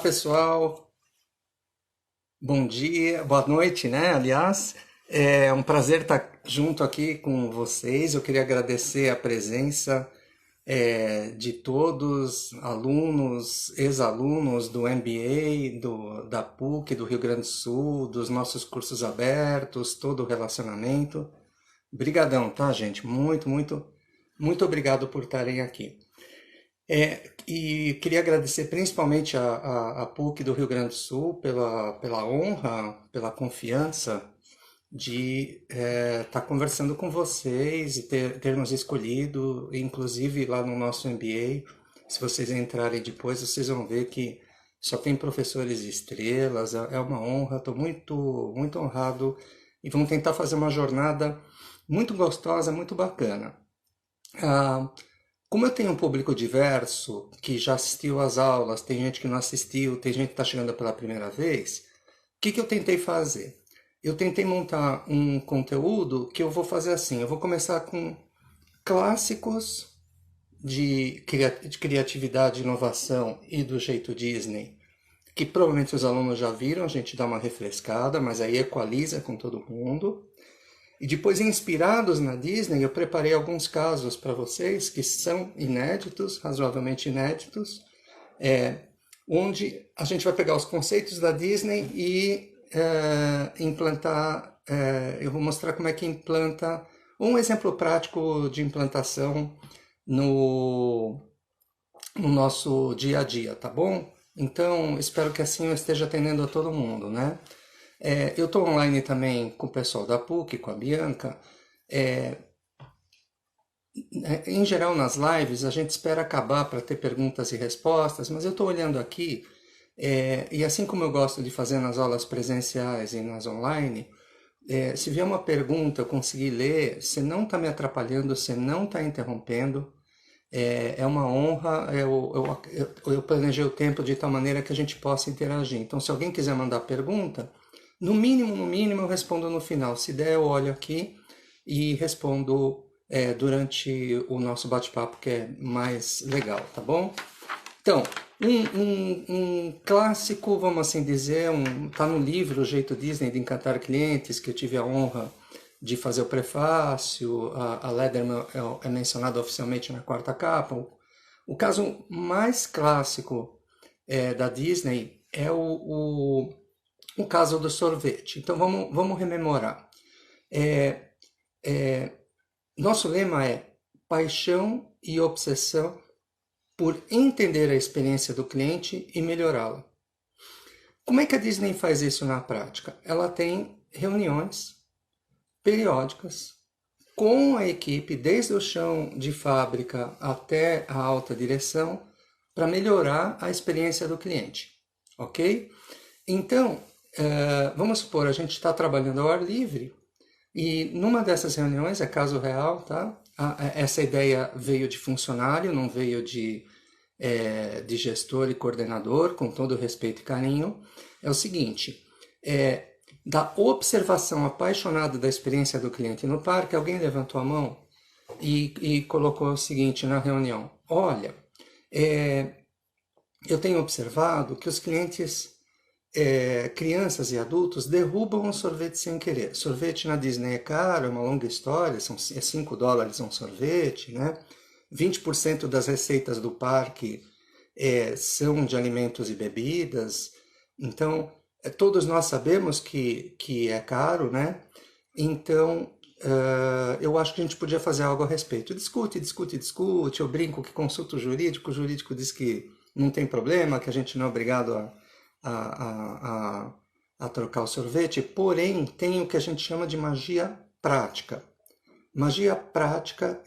Pessoal, bom dia, boa noite, né? Aliás, é um prazer estar junto aqui com vocês. Eu queria agradecer a presença de todos, alunos, ex-alunos do MBA, da PUC, do Rio Grande do Sul, dos nossos cursos abertos, todo o relacionamento. Brigadão, tá, gente? Muito obrigado por estarem aqui. E queria agradecer principalmente a PUC do Rio Grande do Sul pela honra, pela confiança de estar conversando com vocês e ter nos escolhido, inclusive lá no nosso MBA. Se vocês entrarem depois, vocês vão ver que só tem professores estrelas, é uma honra, estou muito honrado e vamos tentar fazer uma jornada muito gostosa, muito bacana. Ah, Como eu tenho um público diverso, que já assistiu às aulas, tem gente que não assistiu, tem gente que está chegando pela primeira vez, o que eu tentei fazer? Eu tentei montar um conteúdo que eu vou fazer assim, eu vou começar com clássicos de criatividade, inovação e do jeito Disney, que provavelmente os alunos já viram, a gente dá uma refrescada, mas aí equaliza com todo mundo. E depois, inspirados na Disney, eu preparei alguns casos para vocês que são inéditos, razoavelmente inéditos, onde a gente vai pegar os conceitos da Disney e implantar. Eu vou mostrar como é que implanta um exemplo prático de implantação no, no nosso dia a dia, tá bom? Então, espero que assim eu esteja atendendo a todo mundo, né? Eu estou online também com o pessoal da PUC, com a Bianca. Em geral, nas lives, a gente espera acabar para ter perguntas e respostas, mas eu estou olhando aqui, e assim como eu gosto de fazer nas aulas presenciais e nas online, se vier uma pergunta, eu conseguir ler, você não está me atrapalhando, você não está interrompendo, é uma honra, eu planejei o tempo de tal maneira que a gente possa interagir. Então, se alguém quiser mandar pergunta, no mínimo, eu respondo no final. Se der, eu olho aqui e respondo durante o nosso bate-papo, que é mais legal, tá bom? Então, um clássico, vamos assim dizer, tá no livro O Jeito Disney de Encantar Clientes, que eu tive a honra de fazer o prefácio, a Letterman é mencionada oficialmente na quarta capa. O caso mais clássico da Disney é o caso do sorvete. Então vamos rememorar. Nosso lema é paixão e obsessão por entender a experiência do cliente e melhorá-la. Como é que a Disney faz isso na prática? Ela tem reuniões periódicas com a equipe, desde o chão de fábrica até a alta direção, para melhorar a experiência do cliente, ok? Então, vamos supor, a gente está trabalhando ao ar livre e numa dessas reuniões, é caso real, tá? Essa ideia veio de funcionário, não veio de gestor e coordenador, com todo respeito e carinho. É o seguinte, da observação apaixonada da experiência do cliente no parque, alguém levantou a mão e colocou o seguinte na reunião: olha, eu tenho observado que os clientes, crianças e adultos, derrubam um sorvete sem querer. Sorvete na Disney é caro, é uma longa história, é $5 um sorvete, né? 20% das receitas do parque são de alimentos e bebidas, então todos nós sabemos que é caro, né? Então eu acho que a gente podia fazer algo a respeito. Discute. Eu brinco que consulta o jurídico diz que não tem problema, que a gente não é obrigado a trocar o sorvete, porém tem o que a gente chama de magia prática. Magia prática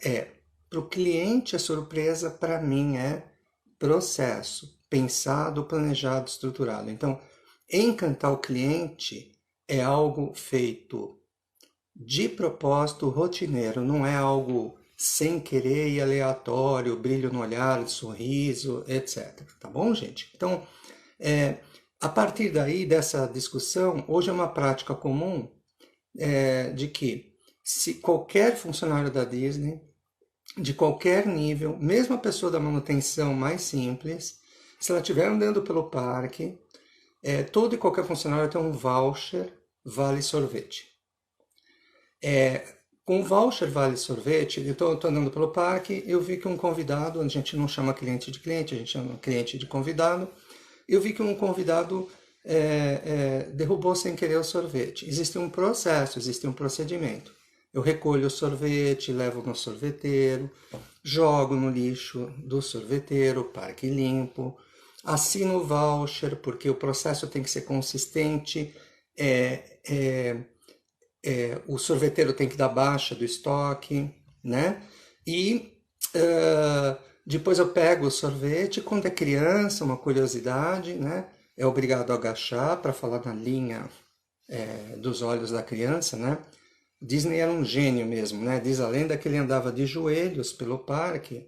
para o cliente é surpresa, para mim é processo, pensado, planejado, estruturado. Então, encantar o cliente é algo feito de propósito, rotineiro, não é algo sem querer e aleatório, brilho no olhar, sorriso, etc. Tá bom, gente? Então, a partir daí, dessa discussão, hoje é uma prática comum de que se qualquer funcionário da Disney, de qualquer nível, mesmo a pessoa da manutenção mais simples, Se ela estiver andando pelo parque, todo e qualquer funcionário tem um voucher Vale Sorvete. Com o voucher Vale Sorvete, eu estou andando pelo parque, eu vi que um convidado, a gente não chama cliente de cliente, a gente chama cliente de convidado, eu vi que um convidado derrubou sem querer o sorvete. Existe um processo, existe um procedimento. Eu recolho o sorvete, levo no sorveteiro, jogo no lixo do sorveteiro, parque limpo, assino o voucher, porque o processo tem que ser consistente, é, é, o sorveteiro tem que dar baixa do estoque, né? E depois eu pego o sorvete, quando é criança, uma curiosidade, né? É obrigado a agachar para falar na linha dos olhos da criança, né? Disney era um gênio mesmo, né? Diz a lenda que ele andava de joelhos pelo parque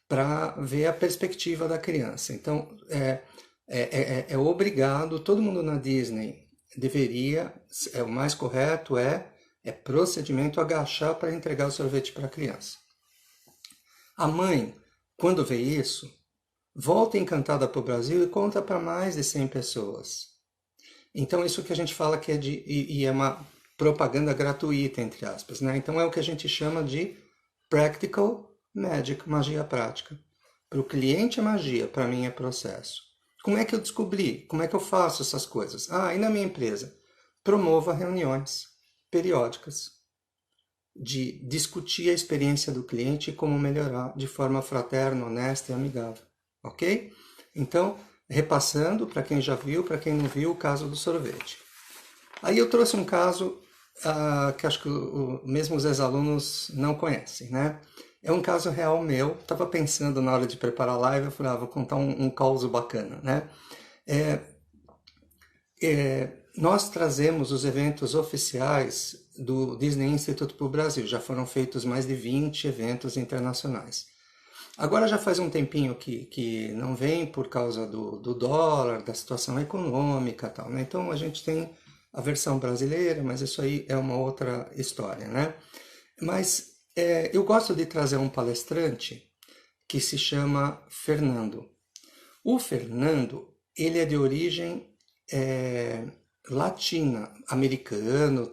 para ver a perspectiva da criança. Então, é obrigado, todo mundo na Disney deveria, o mais correto é procedimento agachar para entregar o sorvete para a criança. A mãe, quando vê isso, volta encantada para o Brasil e conta para mais de 100 pessoas. Então, isso que a gente fala que e é uma propaganda gratuita, entre aspas, né? Então, é o que a gente chama de practical magic, magia prática. Para o cliente é magia, para mim é processo. Como é que eu descobri? Como é que eu faço essas coisas? E na minha empresa? Promova reuniões periódicas de discutir a experiência do cliente e como melhorar de forma fraterna, honesta e amigável. Ok? Então, repassando para quem já viu, para quem não viu, o caso do sorvete. Aí eu trouxe um caso que acho que mesmo os ex-alunos não conhecem, né? É um caso real meu. Estava pensando na hora de preparar a live, eu falei, vou contar um caso bacana, né? Nós trazemos os eventos oficiais do Disney Institute para o Brasil. Já foram feitos mais de 20 eventos internacionais. Agora já faz um tempinho que não vem por causa do dólar, da situação econômica e tal, né? Então a gente tem a versão brasileira, mas isso aí é uma outra história, né? Mas eu gosto de trazer um palestrante que se chama Fernando. O Fernando, ele é de origem latina, americano,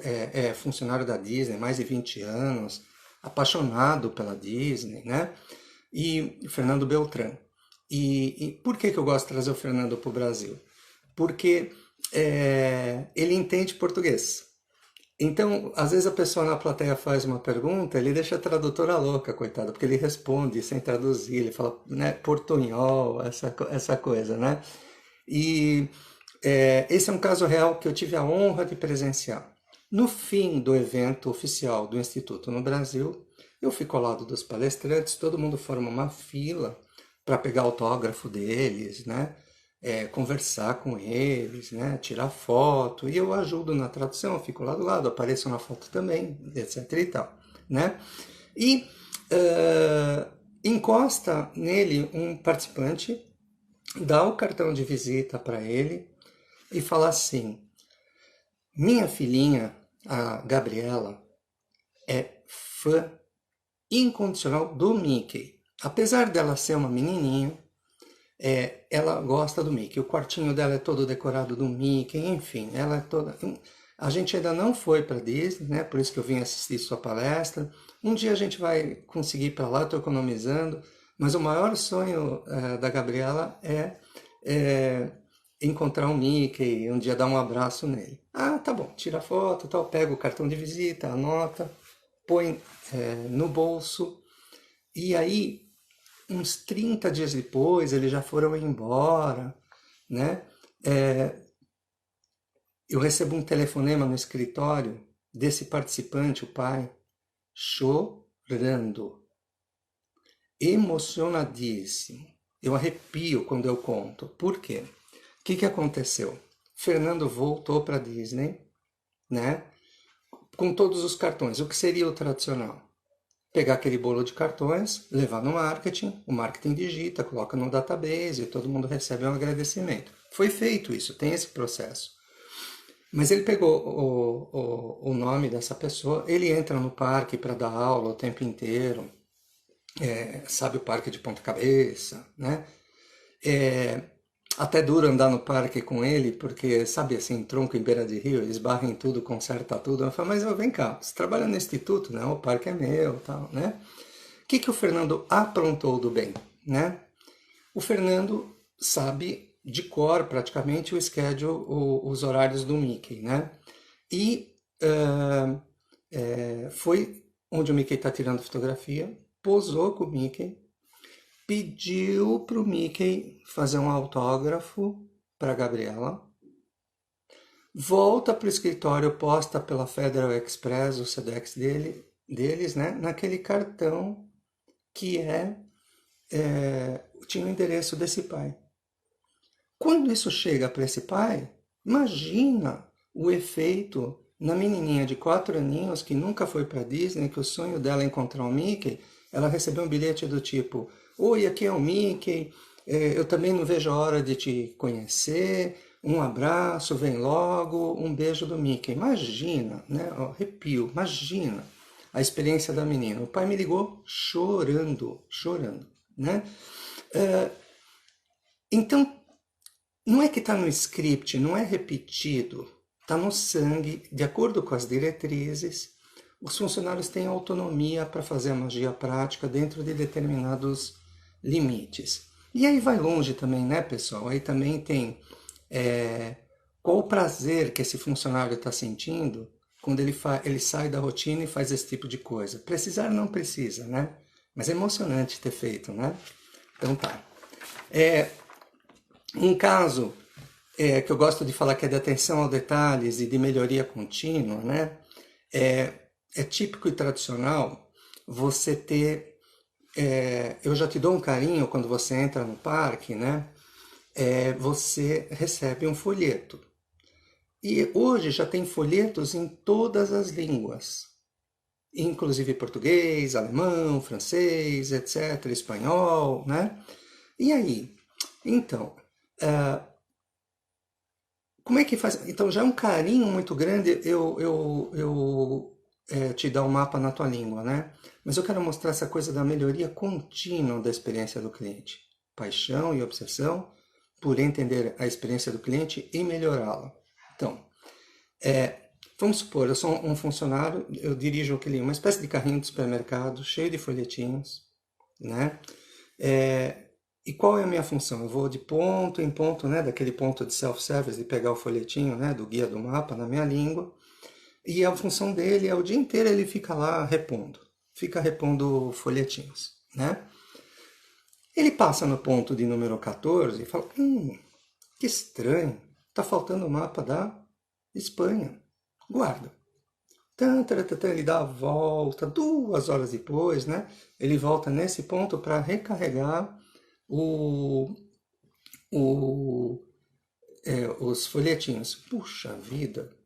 é funcionário da Disney, mais de 20 anos, apaixonado pela Disney, né? E Fernando Beltrán. E por que eu gosto de trazer o Fernando para o Brasil? Porque ele entende português. Então, às vezes a pessoa na plateia faz uma pergunta, ele deixa a tradutora louca, coitada, porque ele responde sem traduzir, ele fala, né, portunhol, essa coisa, né? E esse é um caso real que eu tive a honra de presenciar. No fim do evento oficial do Instituto no Brasil, eu fico ao lado dos palestrantes, todo mundo forma uma fila para pegar autógrafo deles, né? Conversar com eles, né? Tirar foto, e eu ajudo na tradução, eu fico lá do lado, apareço na foto também, etc e tal, né? E encosta nele um participante, dá o cartão de visita para ele e fala assim: minha filhinha, a Gabriela, é fã incondicional do Mickey. Apesar dela ser uma menininha, ela gosta do Mickey. O quartinho dela é todo decorado do Mickey, enfim, ela é toda... A gente ainda não foi para Disney, né? Por isso que eu vim assistir sua palestra. Um dia a gente vai conseguir ir para lá, estou economizando, mas o maior sonho da Gabriela é encontrar um Mickey, um dia dar um abraço nele. Tá bom, tira foto, tal, pega o cartão de visita, anota, põe no bolso, e aí uns 30 dias depois eles já foram embora, né? Eu recebo um telefonema no escritório desse participante, o pai, chorando, emocionadíssimo. Eu arrepio quando eu conto. Por quê? O que aconteceu? Fernando voltou para a Disney, né? Com todos os cartões. O que seria o tradicional? Pegar aquele bolo de cartões, levar no marketing, o marketing digita, coloca no database e todo mundo recebe um agradecimento. Foi feito isso, tem esse processo. Mas ele pegou o nome dessa pessoa, ele entra no parque para dar aula o tempo inteiro, sabe o parque de ponta cabeça, né? É até duro andar no parque com ele, porque, sabe assim, tronco em beira de rio, eles barrem em tudo, conserta tudo. Eu falo, mas vem cá, você trabalha no instituto, né? O parque é meu, tal, né? O que que o Fernando aprontou do bem, né? O Fernando sabe de cor praticamente o schedule, os horários do Mickey, né? E foi onde o Mickey está tirando fotografia, posou com o Mickey, pediu para o Mickey fazer um autógrafo para a Gabriela, volta para o escritório posta pela Federal Express, o Sedex deles, né? Naquele cartão que tinha o endereço desse pai. Quando isso chega para esse pai, imagina o efeito na menininha de 4 aninhos que nunca foi para Disney, que o sonho dela é encontrar o Mickey, ela recebeu um bilhete do tipo: Oi, aqui é o Mickey, eu também não vejo a hora de te conhecer, um abraço, vem logo, um beijo do Mickey. Imagina, né? Arrepio, imagina a experiência da menina. O pai me ligou chorando, chorando, né? Então, não é que está no script, não é repetido, está no sangue, de acordo com as diretrizes. Os funcionários têm autonomia para fazer a magia prática dentro de determinados limites. E aí vai longe também, né, pessoal? Aí também tem qual o prazer que esse funcionário está sentindo quando ele sai da rotina e faz esse tipo de coisa. Precisar não precisa, né? Mas é emocionante ter feito, né? Então tá. Um caso que eu gosto de falar que é de atenção aos detalhes e de melhoria contínua, né? É típico e tradicional você ter. Eu já te dou um carinho quando você entra no parque, né? Você recebe um folheto. E hoje já tem folhetos em todas as línguas, inclusive português, alemão, francês, etc., espanhol, né? E aí? Então, como é que faz? Então já é um carinho muito grande eu te dar um mapa na tua língua, né? Mas eu quero mostrar essa coisa da melhoria contínua da experiência do cliente. Paixão e obsessão por entender a experiência do cliente e melhorá-la. Então, vamos supor, eu sou um funcionário, eu dirijo uma espécie de carrinho de supermercado cheio de folhetinhos, né? E qual é a minha função? Eu vou de ponto em ponto, né, daquele ponto de self-service, de pegar o folhetinho, né, do guia do mapa na minha língua, e a função dele é o dia inteiro ele fica lá repondo, fica repondo folhetinhos, né? Ele passa no ponto de número 14 e fala, que estranho, tá faltando o mapa da Espanha. Guarda. Ele dá a volta, 2 horas depois, né? Ele volta nesse ponto para recarregar o, o, os folhetinhos. Puxa vida,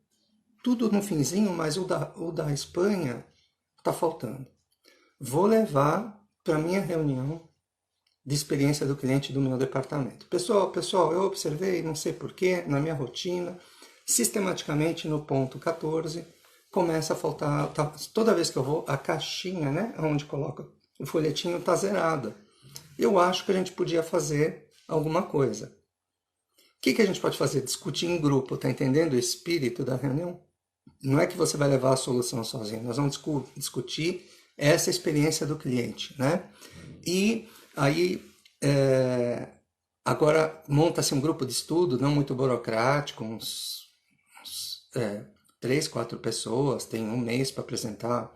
tudo no finzinho, mas o da Espanha está faltando. Vou levar para minha reunião de experiência do cliente do meu departamento. Pessoal, eu observei, não sei porquê, na minha rotina, sistematicamente no ponto 14, começa a faltar, toda vez que eu vou, a caixinha, né, onde coloca o folhetinho, está zerada. Eu acho que a gente podia fazer alguma coisa. O que a gente pode fazer? Discutir em grupo, tá entendendo o espírito da reunião? Não é que você vai levar a solução sozinho, nós vamos discutir essa experiência do cliente, né? E aí, agora monta-se um grupo de estudo, não muito burocrático, uns 3, 4 pessoas, tem um mês para apresentar.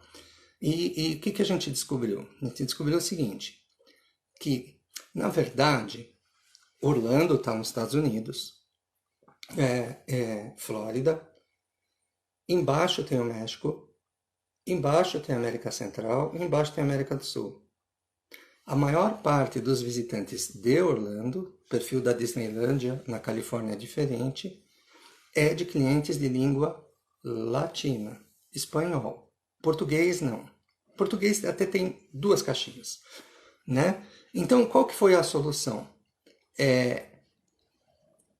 E o que a gente descobriu? A gente descobriu o seguinte, que, na verdade, Orlando está nos Estados Unidos, Flórida, embaixo tem o México, embaixo tem a América Central, embaixo tem a América do Sul. A maior parte dos visitantes de Orlando, perfil da Disneylândia na Califórnia é diferente, é de clientes de língua latina, espanhol. Português não. Português até tem 2 caixinhas, né? Então, qual que foi a solução?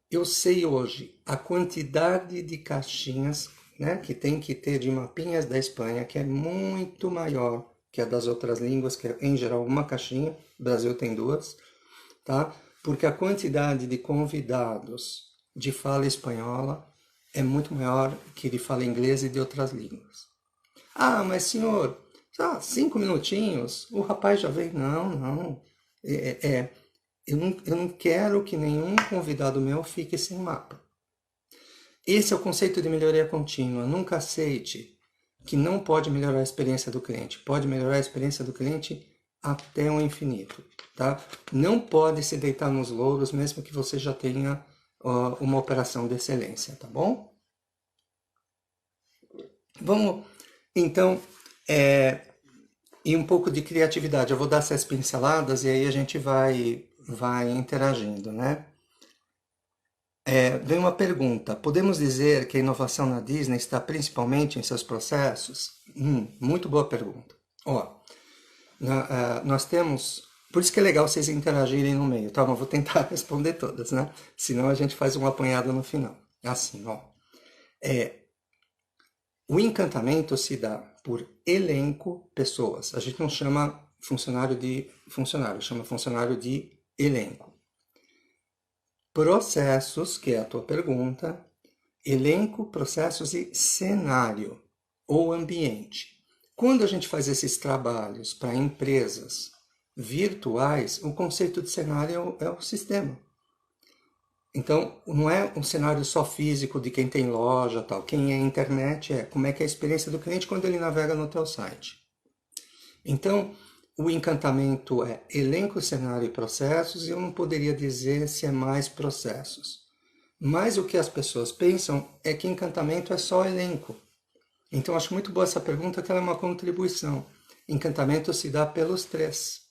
Eu sei hoje a quantidade de caixinhas, né, que tem que ter de mapinhas da Espanha, que é muito maior que a das outras línguas, que é em geral uma caixinha, o Brasil tem 2, tá? porque a quantidade de convidados de fala espanhola é muito maior que de fala inglesa e de outras línguas. Ah, mas senhor, 5 minutinhos, o rapaz já veio. Não, não. Eu não quero que nenhum convidado meu fique sem mapa. Esse é o conceito de melhoria contínua. Nunca aceite que não pode melhorar a experiência do cliente. Pode melhorar a experiência do cliente até o infinito, tá? Não pode se deitar nos louros, mesmo que você já tenha uma operação de excelência, tá bom? Vamos, então, e um pouco de criatividade. Eu vou dar essas pinceladas e aí a gente vai interagindo, né? Vem uma pergunta. Podemos dizer que a inovação na Disney está principalmente em seus processos? Muito boa pergunta. Ó, nós temos... Por isso que é legal vocês interagirem no meio, tá? Mas vou tentar responder todas, né? Senão a gente faz um apanhado no final. Assim, ó. O encantamento se dá por elenco, pessoas. A gente não chama funcionário de funcionário, chama funcionário de elenco. Processos, que é a tua pergunta, elenco, processos e cenário ou ambiente. Quando a gente faz esses trabalhos para empresas virtuais, o conceito de cenário é o sistema. Então, não é um cenário só físico de quem tem loja, tal. Quem é internet como é que é a experiência do cliente quando ele navega no teu site. Então, o encantamento é elenco, cenário e processos, e eu não poderia dizer se é mais processos. Mas o que as pessoas pensam é que encantamento é só elenco. Então, acho muito boa essa pergunta, que ela é uma contribuição. Encantamento se dá pelos três,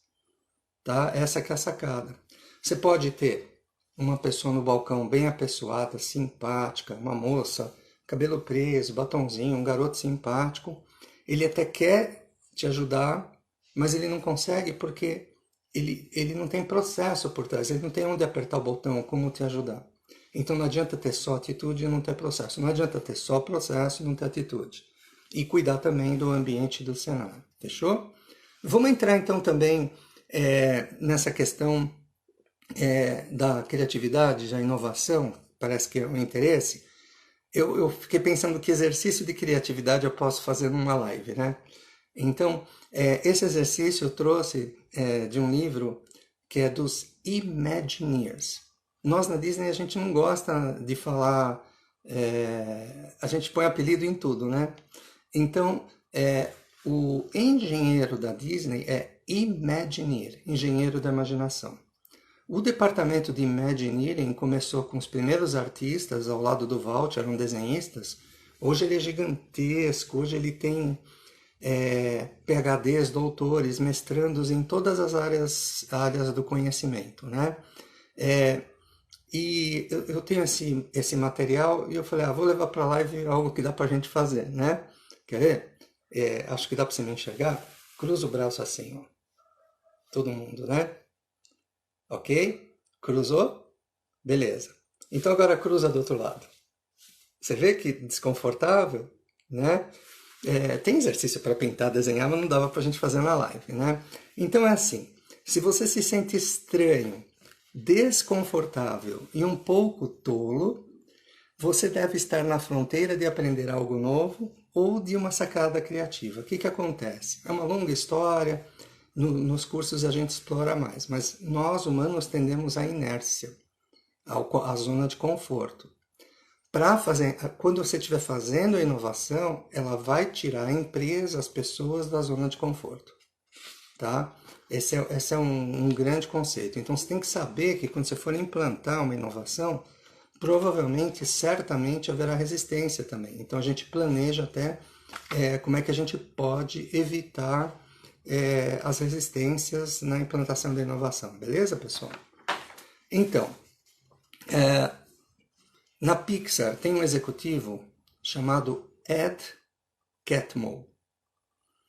tá? Essa que é a sacada. Você pode ter uma pessoa no balcão bem apessoada, simpática, uma moça, cabelo preso, batonzinho, um garoto simpático. Ele até quer te ajudar, mas ele não consegue porque ele não tem processo por trás, ele não tem onde apertar o botão, como te ajudar. Então não adianta ter só atitude e não ter processo. Não adianta ter só processo e não ter atitude. E cuidar também do ambiente do cenário. Fechou? Vamos entrar então também nessa questão da criatividade, da inovação, parece que é um interesse. Eu fiquei pensando que exercício de criatividade eu posso fazer numa live, né? Então, esse exercício eu trouxe de um livro que é dos Imagineers. Nós na Disney a gente não gosta de falar, a gente põe apelido em tudo, né? Então, o engenheiro da Disney é Imagineer, engenheiro da imaginação. O departamento de Imagineering começou com os primeiros artistas ao lado do Walt, eram desenhistas. Hoje ele é gigantesco, hoje ele tem PhDs, doutores, mestrandos em todas as áreas do conhecimento, né? E eu tenho esse material e eu falei, vou levar para a live algo que dá para a gente fazer, né? Quer ver? Acho que dá para você me enxergar. Cruza o braço assim, ó. Todo mundo, né? Ok? Cruzou? Beleza. Então agora cruza do outro lado. Você vê que desconfortável, né? Tem exercício para pintar, desenhar, mas não dava para a gente fazer na live, né? Então é assim, se você se sente estranho, desconfortável e um pouco tolo, você deve estar na fronteira de aprender algo novo ou de uma sacada criativa. O que acontece? É uma longa história, nos cursos a gente explora mais, mas nós humanos tendemos à inércia, à zona de conforto. Quando você estiver fazendo a inovação, ela vai tirar a empresa, as pessoas da zona de conforto, tá? Esse é um grande conceito. Então você tem que saber que quando você for implantar uma inovação, provavelmente, certamente haverá resistência também. Então a gente planeja até como é que a gente pode evitar as resistências na implantação da inovação, beleza, pessoal? Então, na Pixar tem um executivo chamado Ed Catmull.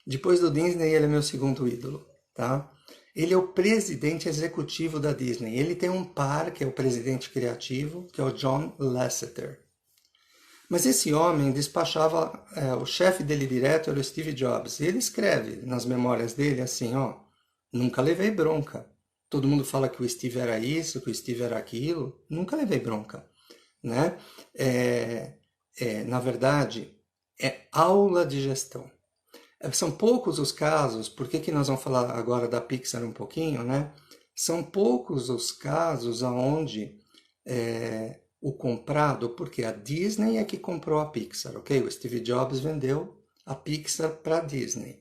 Depois do Disney, ele é meu segundo ídolo, tá? Ele é o presidente executivo da Disney. Ele tem um par, que é o presidente criativo, que é o John Lasseter. Mas esse homem despachava, o chefe dele direto era o Steve Jobs. E ele escreve nas memórias dele assim, nunca levei bronca. todo mundo fala que o Steve era isso, que o Steve era aquilo. Nunca levei bronca, né? Na verdade, é aula de gestão. São poucos os casos, por que nós vamos falar agora da Pixar um pouquinho, né? São poucos os casos onde o comprado, porque a Disney é que comprou a Pixar, ok? O Steve Jobs vendeu a Pixar para a Disney.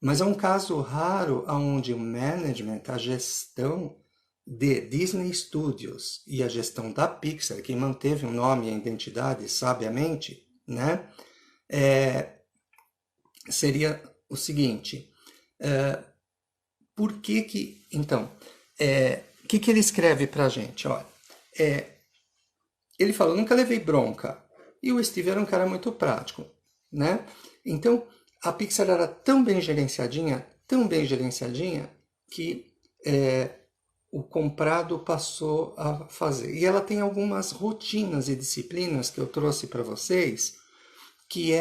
Mas é um caso raro onde o management, a gestão de Disney Studios e a gestão da Pixar, que manteve o nome e a identidade sabiamente, né? Seria o seguinte, por que que, então, o que ele escreve para a gente? Olha, ele falou, nunca levei bronca, e o Steve era um cara muito prático, né? Então, a Pixar era tão bem gerenciadinha, que o comprado passou a fazer. E ela tem algumas rotinas e disciplinas que eu trouxe para vocês, que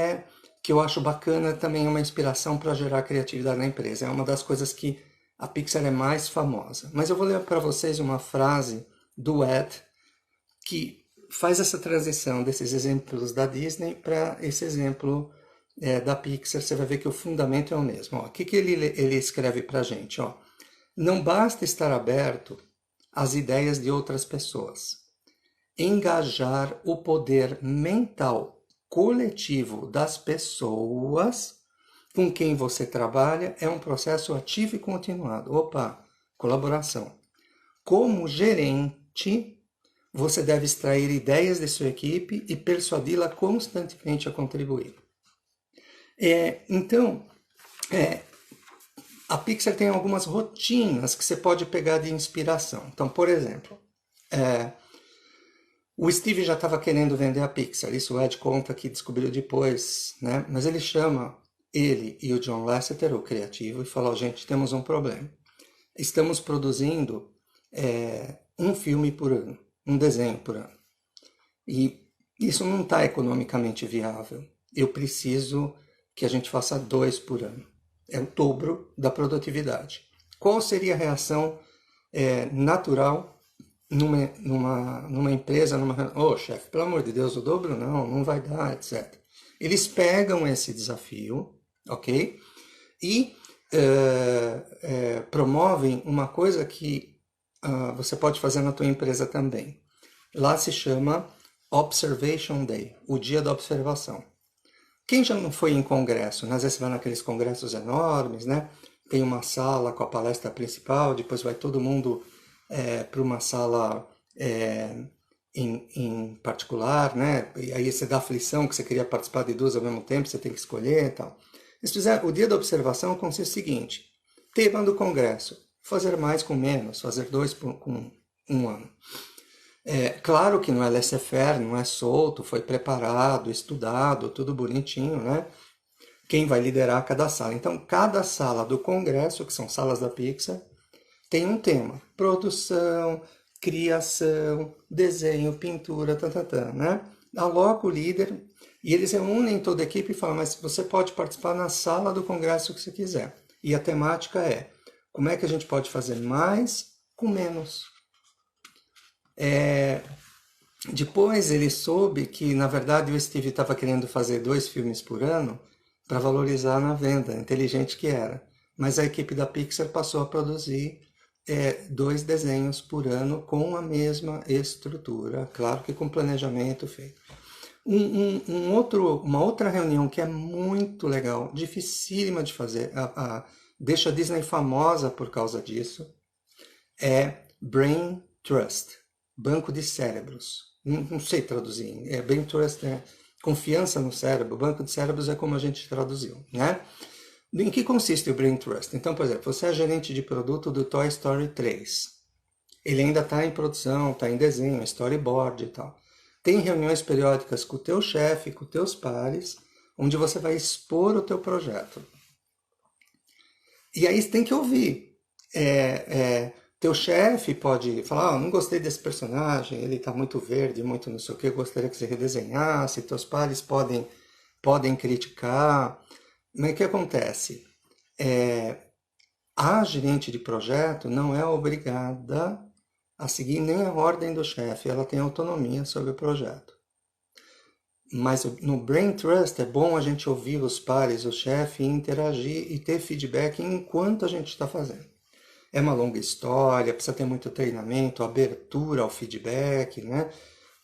eu acho bacana, também uma inspiração para gerar criatividade na empresa. É uma das coisas que a Pixar é mais famosa. Mas eu vou ler para vocês uma frase do Ed, que faz essa transição desses exemplos da Disney para esse exemplo da Pixar. Você vai ver que o fundamento é o mesmo. O que ele escreve para a gente? Ó, não basta estar aberto às ideias de outras pessoas. Engajar o poder mental coletivo das pessoas com quem você trabalha é um processo ativo e continuado. Opa, colaboração. Como gerente, você deve extrair ideias de sua equipe e persuadi-la constantemente a contribuir. Então, a Pixar tem algumas rotinas que você pode pegar de inspiração. Então, por exemplo, o Steve já estava querendo vender a Pixar, isso o Ed conta que descobriu depois, né? Mas ele chama ele e o John Lasseter, o criativo, e fala, gente, temos um problema. Estamos produzindo um filme por ano, um desenho por ano. E isso não está economicamente viável. Eu preciso que a gente faça 2 por ano. É o dobro da produtividade. Qual seria a reação natural numa empresa, chefe, pelo amor de Deus, o dobro não vai dar, etc. Eles pegam esse desafio, ok? E promovem uma coisa que você pode fazer na tua empresa também. Lá se chama Observation Day, o dia da observação. Quem já não foi em congresso, né? Às vezes você vai naqueles congressos enormes, né? Tem uma sala com a palestra principal, depois vai todo mundo para uma sala em particular, né? E aí você dá aflição que você queria participar de 2 ao mesmo tempo, você tem que escolher e tal. Eles fizeram, o dia da observação consiste no seguinte, tema do congresso, fazer mais com menos, fazer 2 com 1 ano. Claro que não é laissez-faire, não é solto, foi preparado, estudado, tudo bonitinho, né? Quem vai liderar cada sala. Então, cada sala do congresso, que são salas da Pixar, tem um tema. Produção, criação, desenho, pintura, né? Aloca o líder e eles reúnem toda a equipe e falam, mas você pode participar na sala do congresso que você quiser. E a temática é, como é que a gente pode fazer mais com menos? Depois ele soube que, na verdade, o Steve estava querendo fazer 2 filmes por ano para valorizar na venda, inteligente que era. Mas a equipe da Pixar passou a produzir 2 desenhos por ano com a mesma estrutura, claro que com planejamento feito. Uma outra reunião que é muito legal, dificílima de fazer, deixa a Disney famosa por causa disso, é Brain Trust, banco de cérebros. Não sei traduzir, Brain Trust é confiança no cérebro, banco de cérebros é como a gente traduziu, né? Em que consiste o Brain Trust? Então, por exemplo, você é gerente de produto do Toy Story 3. Ele ainda está em produção, está em desenho, storyboard e tal. Tem reuniões periódicas com o teu chefe, com os teus pares, onde você vai expor o teu projeto. E aí você tem que ouvir. Teu chefe pode falar, não gostei desse personagem, ele está muito verde, muito não sei o que, eu gostaria que você redesenhasse. Teus pares podem criticar. Mas o que acontece? A gerente de projeto não é obrigada a seguir nem a ordem do chefe, ela tem autonomia sobre o projeto. Mas no Brain Trust é bom a gente ouvir os pares, o chefe, interagir e ter feedback enquanto a gente está fazendo. É uma longa história, precisa ter muito treinamento, abertura ao feedback, né?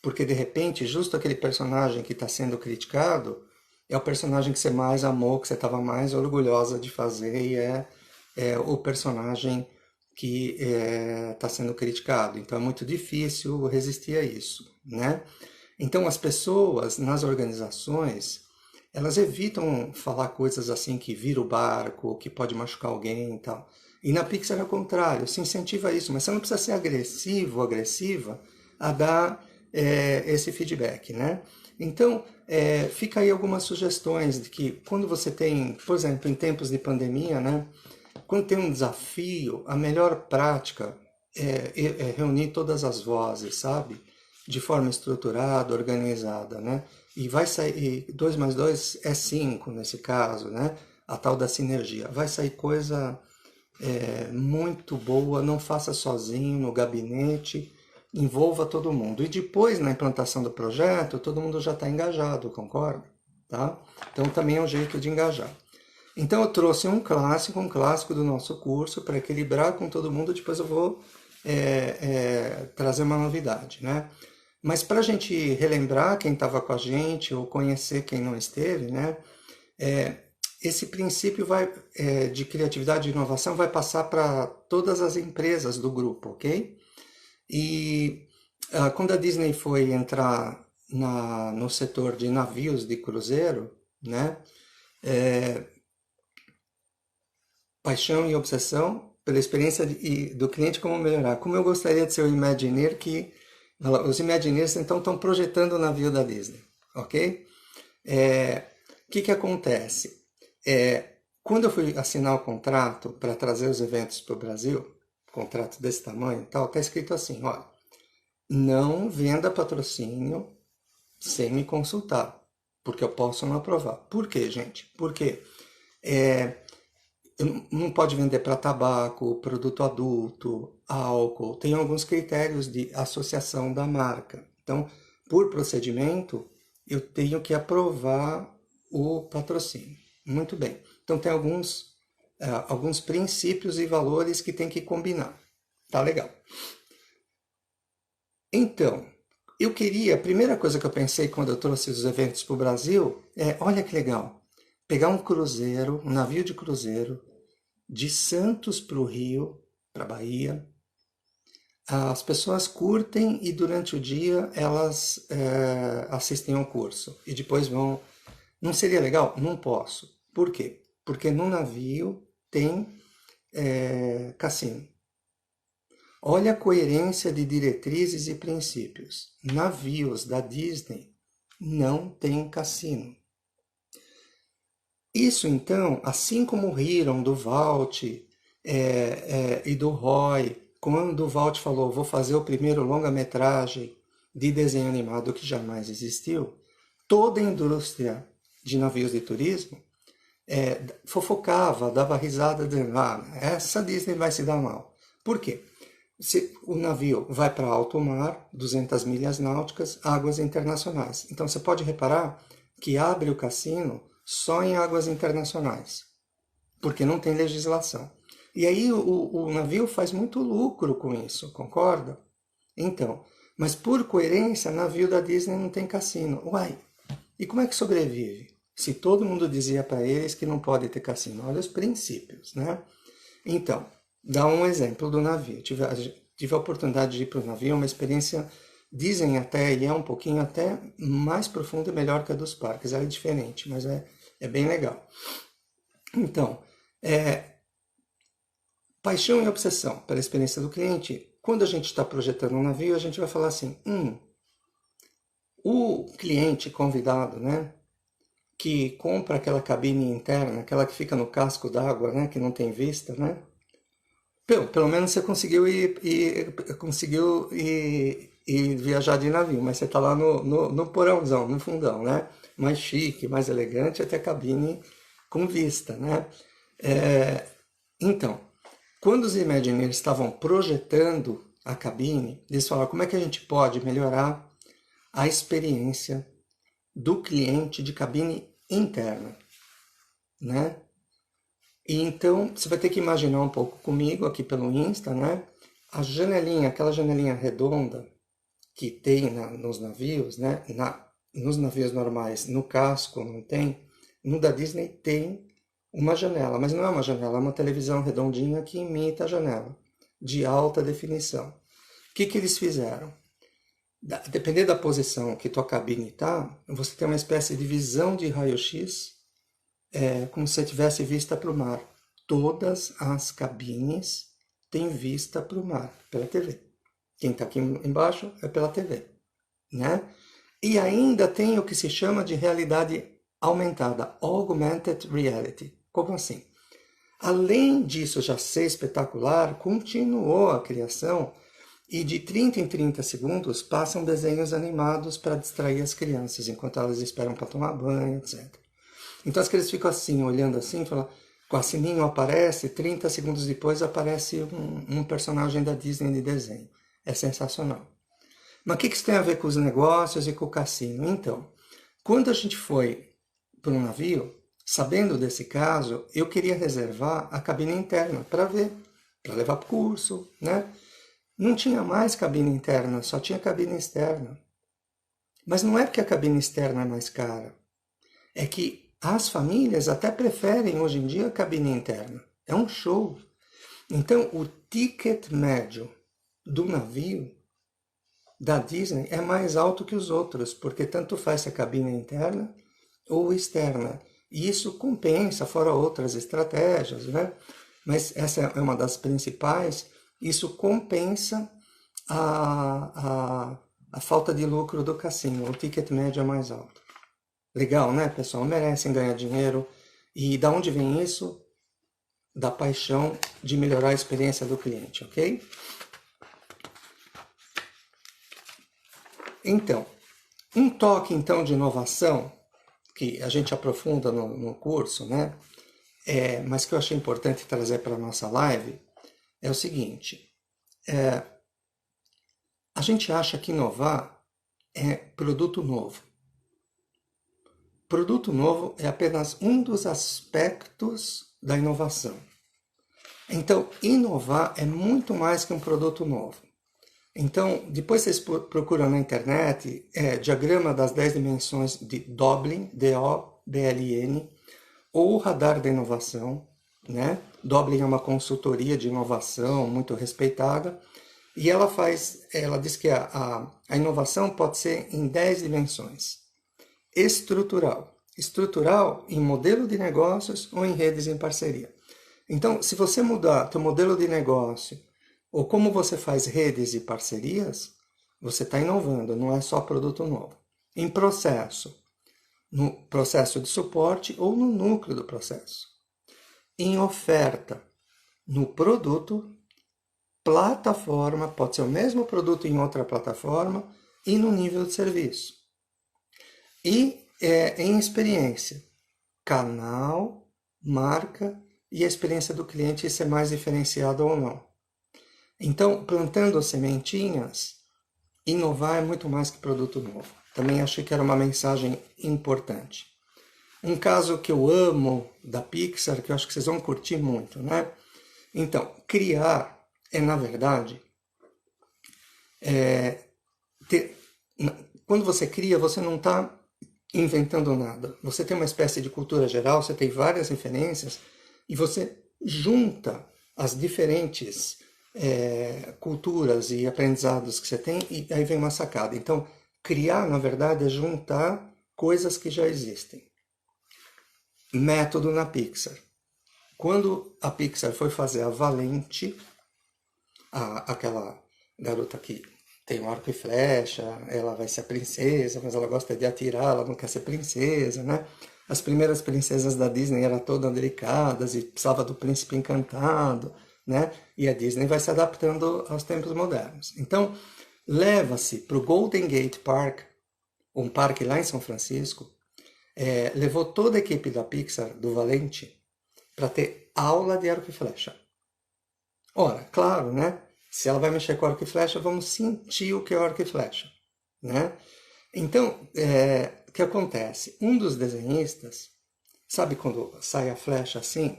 Porque de repente, justo aquele personagem que está sendo criticado é o personagem que você mais amou, que você estava mais orgulhosa de fazer e é o personagem que está sendo criticado. Então é muito difícil resistir a isso, né? Então as pessoas nas organizações, elas evitam falar coisas assim que vira o barco, que pode machucar alguém e tal. E na Pixar é o contrário, se incentiva isso, mas você não precisa ser agressivo, agressiva a dar esse feedback, né? Então, fica aí algumas sugestões de que quando você tem, por exemplo, em tempos de pandemia, né? Quando tem um desafio, a melhor prática é reunir todas as vozes, sabe? De forma estruturada, organizada, né? E vai sair, 2 mais 2 é 5 nesse caso, né? A tal da sinergia. Vai sair coisa muito boa, não faça sozinho no gabinete, envolva todo mundo. E depois, na implantação do projeto, todo mundo já está engajado, concorda? Tá? Então também é um jeito de engajar. Então eu trouxe um clássico do nosso curso para equilibrar com todo mundo, depois eu vou trazer uma novidade, né? Mas para a gente relembrar quem estava com a gente ou conhecer quem não esteve, né? Esse princípio de criatividade e inovação vai passar para todas as empresas do grupo, ok? E quando a Disney foi entrar no setor de navios de cruzeiro, né? Paixão e obsessão pela experiência do cliente, como melhorar. Como eu gostaria de ser o Imagineer que... Os Imagineers, então, estão projetando o navio da Disney, ok? O que acontece? Quando eu fui assinar o contrato para trazer os eventos para o Brasil, contrato desse tamanho e tal, está escrito assim, olha, não venda patrocínio sem me consultar, porque eu posso não aprovar. Por quê, gente? Porque não pode vender para tabaco, produto adulto, álcool, tem alguns critérios de associação da marca. Então, por procedimento, eu tenho que aprovar o patrocínio. Muito bem. Então, tem alguns princípios e valores que tem que combinar. Tá legal. Então, a primeira coisa que eu pensei quando eu trouxe os eventos para o Brasil olha que legal, pegar um cruzeiro, um navio de cruzeiro, de Santos para o Rio, para a Bahia. As pessoas curtem e durante o dia elas assistem ao curso e depois vão... Não seria legal? Não posso. Por quê? Porque no navio tem cassino. Olha a coerência de diretrizes e princípios. Navios da Disney não tem cassino. Isso, então, assim como riram do Walt e do Roy, quando o Walt falou, vou fazer o primeiro longa-metragem de desenho animado que jamais existiu, toda a indústria de navios de turismo fofocava, dava risada, dizendo, essa Disney vai se dar mal. Por quê? O navio vai para alto mar, 200 milhas náuticas, águas internacionais. Então você pode reparar que abre o cassino só em águas internacionais, porque não tem legislação. E aí o navio faz muito lucro com isso, concorda? Então, mas por coerência, navio da Disney não tem cassino. Uai, e como é que sobrevive? Se todo mundo dizia para eles que não pode ter cassino. Olha os princípios, né? Então, dá um exemplo do navio. Tive a oportunidade de ir para o navio, uma experiência, dizem até, e é um pouquinho até mais profunda e melhor que a dos parques. É diferente, mas é bem legal. Então, paixão e obsessão pela experiência do cliente. Quando a gente está projetando um navio, a gente vai falar assim, o cliente convidado, né, que compra aquela cabine interna, aquela que fica no casco d'água, né, que não tem vista, né, pelo menos você conseguiu ir viajar de navio, mas você está lá no porãozão, no fundão, né, mais chique, mais elegante, até cabine com vista, né. Então, Quando os Imagineers estavam projetando a cabine, eles falaram como é que a gente pode melhorar a experiência do cliente de cabine interna, né? E então você vai ter que imaginar um pouco comigo aqui pelo Insta, né? A janelinha, aquela janelinha redonda que tem nos navios, né? Nos navios normais, no casco não tem. No da Disney tem uma janela, mas não é uma janela, é uma televisão redondinha que imita a janela, de alta definição. O que eles fizeram? Dependendo da posição que tua cabine está, você tem uma espécie de visão de raio-x, como se você tivesse vista para o mar. Todas as cabines têm vista para o mar, pela TV. Quem está aqui embaixo é pela TV, né? E ainda tem o que se chama de realidade aumentada, Augmented Reality. Como assim? Além disso já ser espetacular, continuou a criação e de 30 em 30 segundos passam desenhos animados para distrair as crianças, enquanto elas esperam para tomar banho, etc. Então as crianças ficam assim, olhando assim, falam, com a sininho aparece, 30 segundos depois aparece um personagem da Disney de desenho. É sensacional. Mas o que isso tem a ver com os negócios e com o cassino? Então, quando a gente foi para um navio, sabendo desse caso, eu queria reservar a cabine interna para ver, para levar para o curso, né? Não tinha mais cabine interna, só tinha cabine externa. Mas não é porque a cabine externa é mais cara. É que as famílias até preferem hoje em dia a cabine interna. É um show. Então, o ticket médio do navio da Disney é mais alto que os outros, porque tanto faz se a cabine é interna ou externa. E isso compensa, fora outras estratégias, né? Mas essa é uma das principais. Isso compensa a falta de lucro do cassino. O ticket médio é mais alto. Legal, né, pessoal? Merecem ganhar dinheiro. E da onde vem isso? Da paixão de melhorar a experiência do cliente, ok? Então, um toque então de inovação, que a gente aprofunda no curso, né? Mas que eu achei importante trazer para a nossa live, é o seguinte. A gente acha que inovar é produto novo. Produto novo é apenas um dos aspectos da inovação. Então, inovar é muito mais que um produto novo. Então, depois vocês procuram na internet, diagrama das 10 dimensões de Doblin, D-O-B-L-I-N, ou o radar da inovação, né? Doblin é uma consultoria de inovação muito respeitada, e ela diz que a inovação pode ser em 10 dimensões. Estrutural em modelo de negócios ou em redes em parceria. Então, se você mudar teu modelo de negócio ou como você faz redes e parcerias, você está inovando, não é só produto novo. Em processo, no processo de suporte ou no núcleo do processo. Em oferta, no produto, plataforma, pode ser o mesmo produto em outra plataforma, e no nível de serviço. E em experiência, canal, marca e a experiência do cliente ser mais diferenciado ou não. Então, plantando sementinhas, inovar é muito mais que produto novo. Também achei que era uma mensagem importante. Um caso que eu amo da Pixar, que eu acho que vocês vão curtir muito, né? Então, criar na verdade, quando você cria, você não está inventando nada. Você tem uma espécie de cultura geral, você tem várias referências, e você junta as diferentes culturas e aprendizados que você tem, e aí vem uma sacada. Então, criar, na verdade, é juntar coisas que já existem. Método na Pixar. Quando a Pixar foi fazer a Valente, aquela garota que tem um arco e flecha, ela vai ser a princesa, mas ela gosta de atirar, ela não quer ser princesa, né? As primeiras princesas da Disney eram todas delicadas e precisava do príncipe encantado, né? E a Disney vai se adaptando aos tempos modernos. Então, leva-se para o Golden Gate Park, um parque lá em São Francisco, levou toda a equipe da Pixar, do Valente, para ter aula de arco e flecha. Ora, claro, né? Se ela vai mexer com arco e flecha, vamos sentir o que é o arco e flecha, né? Então, o que acontece? Um dos desenhistas, sabe quando sai a flecha assim,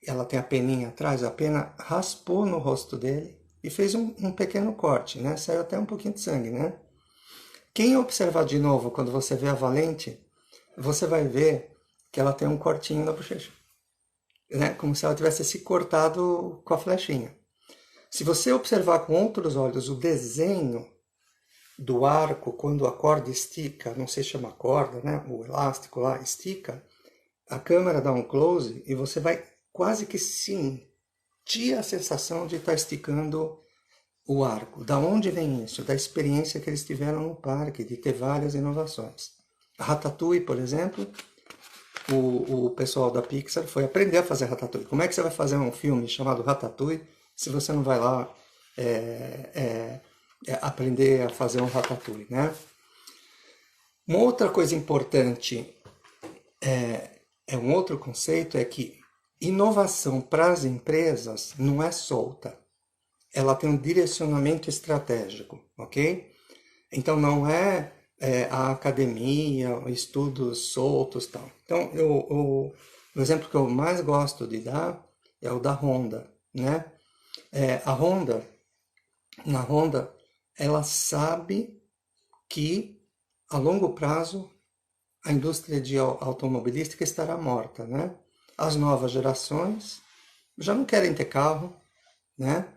ela tem a peninha atrás, a pena raspou no rosto dele e fez um pequeno corte, né? Saiu até um pouquinho de sangue, né? Quem observar de novo, quando você vê a Valente, você vai ver que ela tem um cortinho na bochecha, né? Como se ela tivesse se cortado com a flechinha. Se você observar com outros olhos o desenho do arco, quando a corda estica, não sei se chama corda, né? O elástico lá estica, a câmera dá um close e você vai quase que sentir a sensação de estar esticando o arco. Da onde vem isso? Da experiência que eles tiveram no parque, de ter várias inovações. A Ratatouille, por exemplo, o pessoal da Pixar foi aprender a fazer Ratatouille. Como é que você vai fazer um filme chamado Ratatouille se você não vai lá aprender a fazer um Ratatouille, né? Uma outra coisa importante, um outro conceito, é que inovação para as empresas não é solta. Ela tem um direcionamento estratégico, ok? Então não é, a academia, estudos soltos e tal. Então o exemplo que eu mais gosto de dar é o da Honda, né? Na Honda, ela sabe que a longo prazo a indústria de automobilística estará morta, né? As novas gerações já não querem ter carro, né?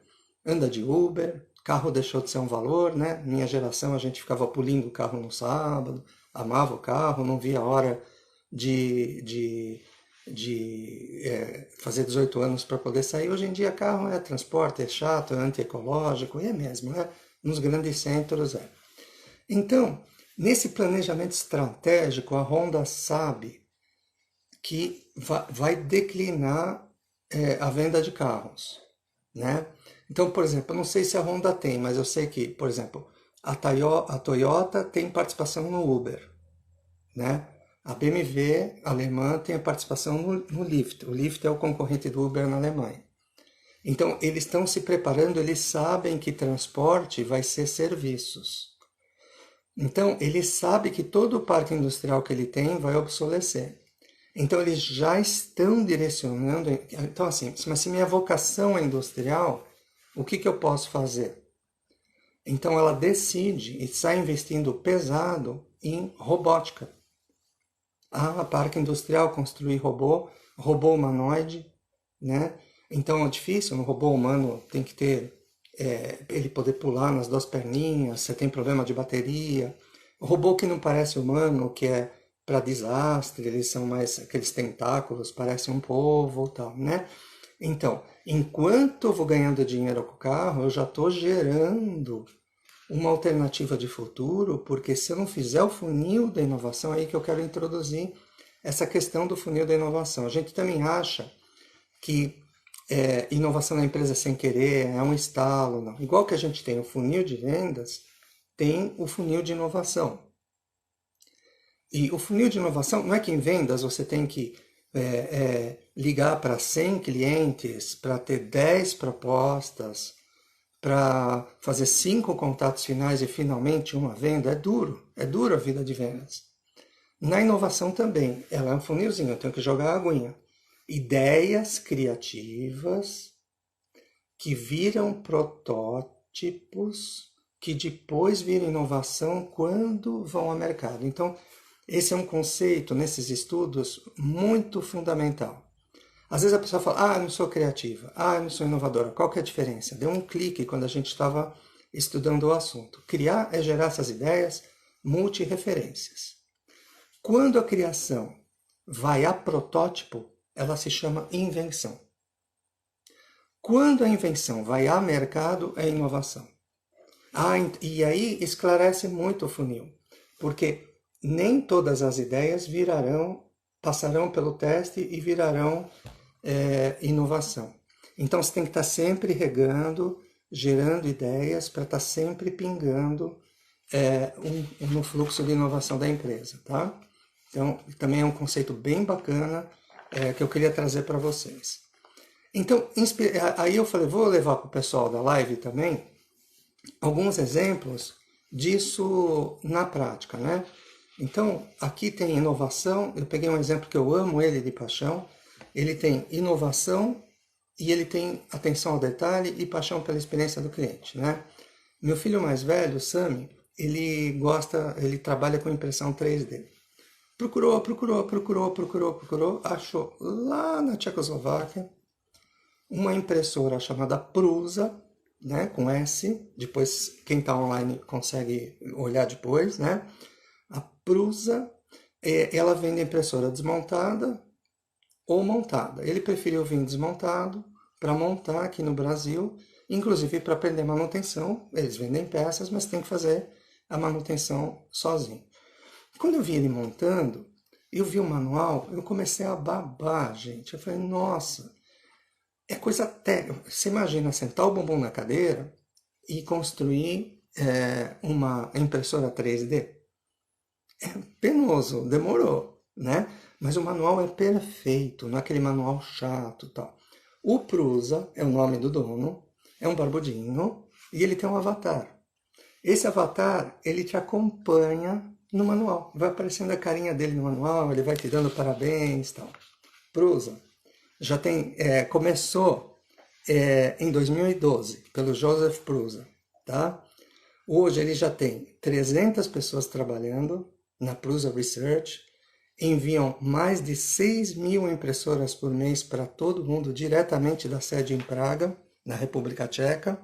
Anda de Uber, carro deixou de ser um valor, né? Minha geração, a gente ficava pulindo o carro no sábado, amava o carro, não via a hora de fazer 18 anos para poder sair. Hoje em dia, carro é transporte, é chato, é antiecológico, e é mesmo, né? Nos grandes centros é. Então, nesse planejamento estratégico, a Honda sabe que vai declinar a venda de carros, né? Então, por exemplo, eu não sei se a Honda tem, mas eu sei que, por exemplo, a Toyota tem participação no Uber, né? A BMW alemã tem a participação no Lyft. O Lyft é o concorrente do Uber na Alemanha. Então, eles estão se preparando, eles sabem que transporte vai ser serviços. Então, ele sabe que todo o parque industrial que ele tem vai obsolecer. Então, eles já estão direcionando. Então, assim, mas se minha vocação é industrial, o que eu posso fazer? Então, ela decide e está investindo pesado em robótica. Parque industrial, construir robô humanoide, né? Então, é difícil, no robô humano tem que ter ele poder pular nas duas perninhas, você tem problema de bateria. O robô que não parece humano, que é para desastre, eles são mais aqueles tentáculos, parecem um povo e tal, né? Então, enquanto eu vou ganhando dinheiro com o carro, eu já estou gerando uma alternativa de futuro, porque se eu não fizer o funil da inovação, é aí que eu quero introduzir essa questão do funil da inovação. A gente também acha que inovação na empresa sem querer é um estalo, não. Igual que a gente tem o funil de vendas, tem o funil de inovação. E o funil de inovação não é que em vendas você tem que ligar para 100 clientes, para ter 10 propostas, para fazer 5 contatos finais e finalmente uma venda. É duro a vida de vendas. Na inovação também, ela é um funilzinho, eu tenho que jogar a aguinha. Ideias criativas que viram protótipos, que depois viram inovação quando vão ao mercado. Então, esse é um conceito, nesses estudos, muito fundamental. Às vezes a pessoa fala, eu não sou criativa, eu não sou inovadora. Qual que é a diferença? Deu um clique quando a gente estava estudando o assunto. Criar é gerar essas ideias multireferências. Quando a criação vai a protótipo, ela se chama invenção. Quando a invenção vai a mercado, é inovação. E aí esclarece muito o funil, porque nem todas as ideias passarão pelo teste e virarão inovação. Então você tem que estar sempre regando, gerando ideias para estar sempre pingando no fluxo de inovação da empresa, tá? Então também é um conceito bem bacana que eu queria trazer para vocês. Então, aí eu falei, vou levar para o pessoal da live também alguns exemplos disso na prática, né? Então, aqui tem inovação, eu peguei um exemplo que eu amo ele de paixão, ele tem inovação e ele tem atenção ao detalhe e paixão pela experiência do cliente, né? Meu filho mais velho, o Sami, ele trabalha com impressão 3D. Procurou, achou lá na Tchecoslováquia uma impressora chamada Prusa, né, com S, depois quem está online consegue olhar depois, né? A Prusa, ela vende impressora desmontada ou montada. Ele preferiu vir desmontado para montar aqui no Brasil, inclusive para aprender manutenção. Eles vendem peças, mas tem que fazer a manutenção sozinho. Quando eu vi ele montando, eu vi o manual, eu comecei a babar, gente. Eu falei, nossa, é coisa técnica. Você imagina sentar o bumbum na cadeira e construir uma impressora 3D? É penoso, demorou, né? Mas o manual é perfeito, não é aquele manual chato e tal. O Prusa é o nome do dono, é um barbudinho e ele tem um avatar. Esse avatar, ele te acompanha no manual. Vai aparecendo a carinha dele no manual, ele vai te dando parabéns e tal. Prusa já tem, começou em 2012, pelo Joseph Prusa, tá? Hoje ele já tem 300 pessoas trabalhando na Prusa Research, enviam mais de 6.000 impressoras por mês para todo mundo, diretamente da sede em Praga, na República Tcheca.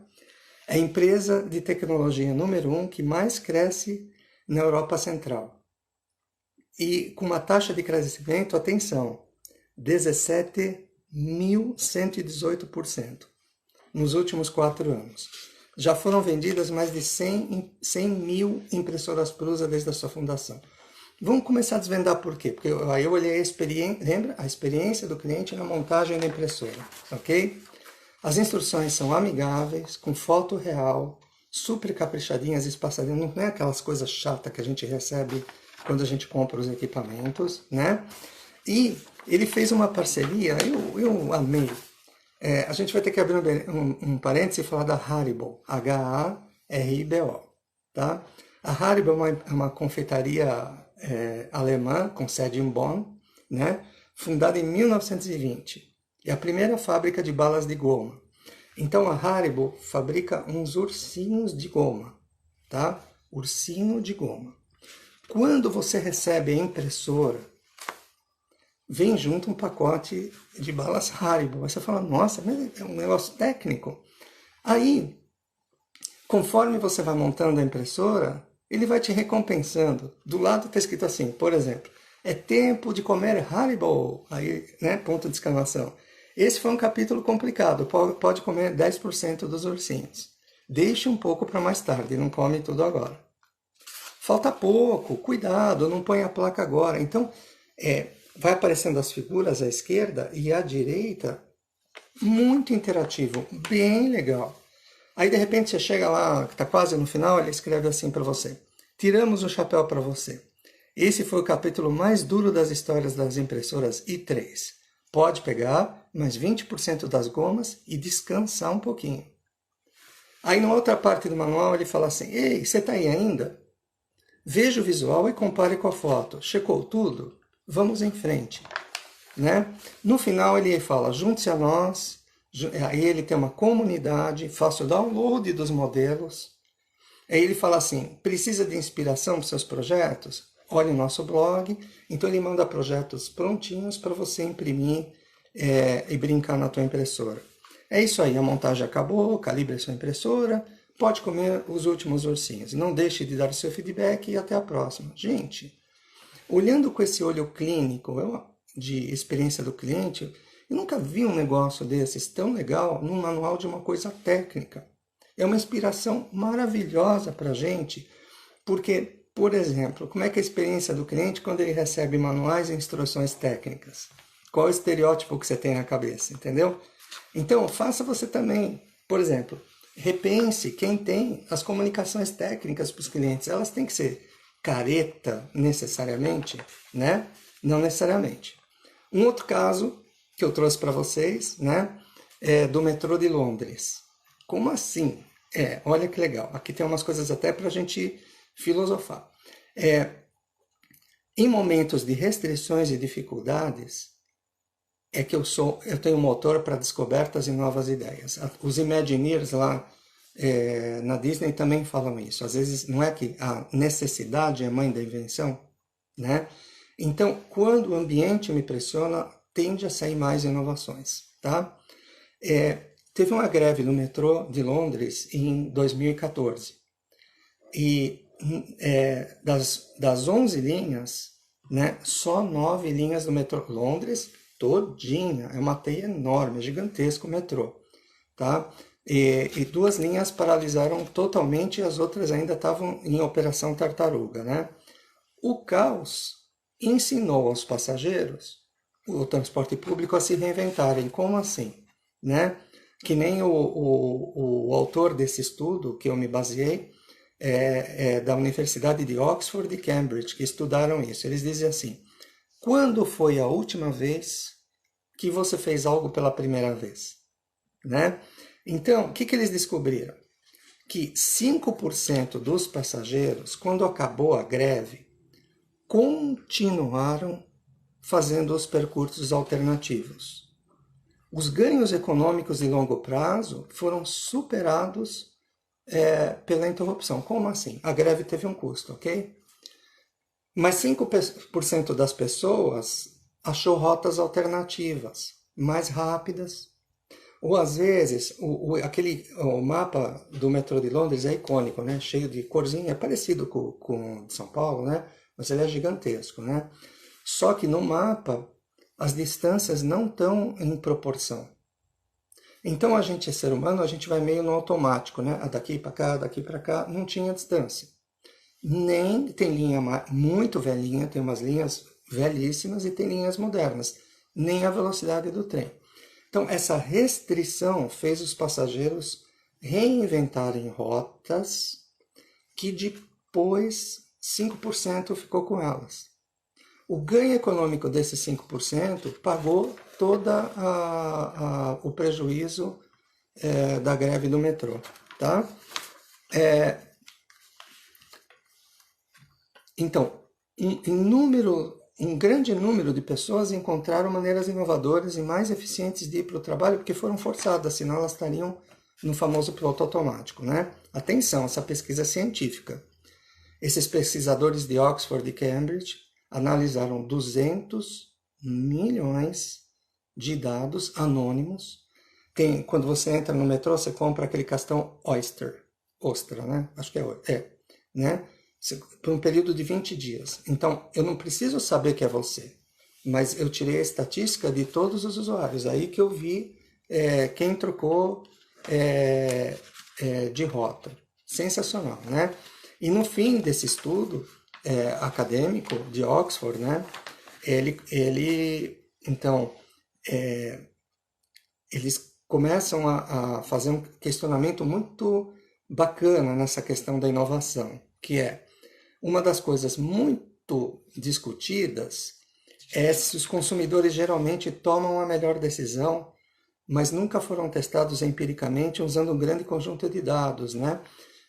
É a empresa de tecnologia número 1 que mais cresce na Europa Central. E com uma taxa de crescimento, atenção, 17.118% nos últimos 4 anos. Já foram vendidas mais de 100.000 impressoras Prusa desde a sua fundação. Vamos começar a desvendar por quê? Porque aí eu olhei lembra? A experiência do cliente na montagem da impressora, ok? As instruções são amigáveis, com foto real, super caprichadinhas, espaçadinhas, não é aquelas coisas chatas que a gente recebe quando a gente compra os equipamentos, né? E ele fez uma parceria, eu amei. A gente vai ter que abrir um parênteses e falar da Haribo, Haribo, tá? A Haribo é uma confeitaria alemã com sede em Bonn, né? Fundada em 1920. É a primeira fábrica de balas de goma. Então a Haribo fabrica uns ursinhos de goma, tá? Ursinho de goma. Quando você recebe a impressora, vem junto um pacote de balas Haribo. Aí você fala, nossa, mas é um negócio técnico. Aí, conforme você vai montando a impressora, ele vai te recompensando. Do lado está escrito assim, por exemplo, é tempo de comer Haribo. Aí, né, ponto de exclamação. Esse foi um capítulo complicado, pode comer 10% dos ursinhos. Deixe um pouco para mais tarde, não come tudo agora. Falta pouco, cuidado, não põe a placa agora. Então, vai aparecendo as figuras à esquerda e à direita, muito interativo, bem legal. Aí, de repente, você chega lá, que está quase no final, ele escreve assim para você. Tiramos o chapéu para você. Esse foi o capítulo mais duro das histórias das impressoras i3. Pode pegar mais 20% das gomas e descansar um pouquinho. Aí, na outra parte do manual, ele fala assim, ei, você está aí ainda? Veja o visual e compare com a foto. Checou tudo? Vamos em frente. Né? No final, ele fala, junte-se a nós. Aí ele tem uma comunidade, faça o download dos modelos. Aí ele fala assim, precisa de inspiração para seus projetos? Olhe o nosso blog. Então ele manda projetos prontinhos para você imprimir e brincar na tua impressora. É isso aí, a montagem acabou, calibre a sua impressora, pode comer os últimos ursinhos. Não deixe de dar o seu feedback e até a próxima. Gente, olhando com esse olho clínico, de experiência do cliente, eu nunca vi um negócio desses tão legal num manual de uma coisa técnica. É uma inspiração maravilhosa para a gente, porque, por exemplo, como é que é a experiência do cliente quando ele recebe manuais e instruções técnicas? Qual é o estereótipo que você tem na cabeça, entendeu? Então, faça você também. Por exemplo, repense quem tem as comunicações técnicas para os clientes. Elas têm que ser careta necessariamente, né? Não necessariamente. Um outro caso que eu trouxe para vocês, né? do metrô de Londres. Como assim? Olha que legal. Aqui tem umas coisas até para a gente filosofar. Em momentos de restrições e dificuldades, eu tenho motor para descobertas e novas ideias. Os Imagineers lá na Disney também falam isso. Às vezes não é que a necessidade é mãe da invenção, né? Então, quando o ambiente me pressiona, tende a sair mais inovações, tá? Teve uma greve no metrô de Londres em 2014 e das 11 linhas, né, só 9 linhas do metrô Londres todinha, é uma teia enorme, é gigantesco o metrô, tá? E 2 linhas paralisaram totalmente e as outras ainda estavam em operação tartaruga, né? O caos ensinou aos passageiros o transporte público a se reinventarem. Como assim? Né? Que nem o autor desse estudo, que eu me baseei, da Universidade de Oxford e Cambridge, que estudaram isso. Eles dizem assim, quando foi a última vez que você fez algo pela primeira vez? Né? Então, o que eles descobriram? Que 5% dos passageiros, quando acabou a greve, continuaram fazendo os percursos alternativos. Os ganhos econômicos de longo prazo foram superados pela interrupção. Como assim? A greve teve um custo, ok? Mas 5% das pessoas achou rotas alternativas, mais rápidas. Ou às vezes, o mapa do metrô de Londres é icônico, né? Cheio de corzinha, é parecido com o de São Paulo, né? Mas ele é gigantesco, né? Só que no mapa, as distâncias não estão em proporção. Então a gente é ser humano, a gente vai meio no automático, né? Daqui para cá, não tinha distância. Nem tem linha muito velhinha, tem umas linhas velhíssimas e tem linhas modernas, nem a velocidade do trem. Então essa restrição fez os passageiros reinventarem rotas que depois 5% ficou com elas. O ganho econômico desses 5% pagou todo o prejuízo da greve do metrô. Tá? Então, um grande número de pessoas encontraram maneiras inovadoras e mais eficientes de ir para o trabalho porque foram forçadas, senão elas estariam no famoso piloto automático. Né? Atenção, essa pesquisa é científica. Esses pesquisadores de Oxford e Cambridge analisaram 200 milhões de dados anônimos. Quando você entra no metrô, você compra aquele cartão Ostra, né? Acho que né? Por um período de 20 dias. Então, eu não preciso saber que é você, mas eu tirei a estatística de todos os usuários. Aí que eu vi quem trocou de rota. Sensacional, né? E no fim desse estudo acadêmico de Oxford, né, então, eles começam a fazer um questionamento muito bacana nessa questão da inovação, que é uma das coisas muito discutidas é se os consumidores geralmente tomam a melhor decisão, mas nunca foram testados empiricamente usando um grande conjunto de dados, né?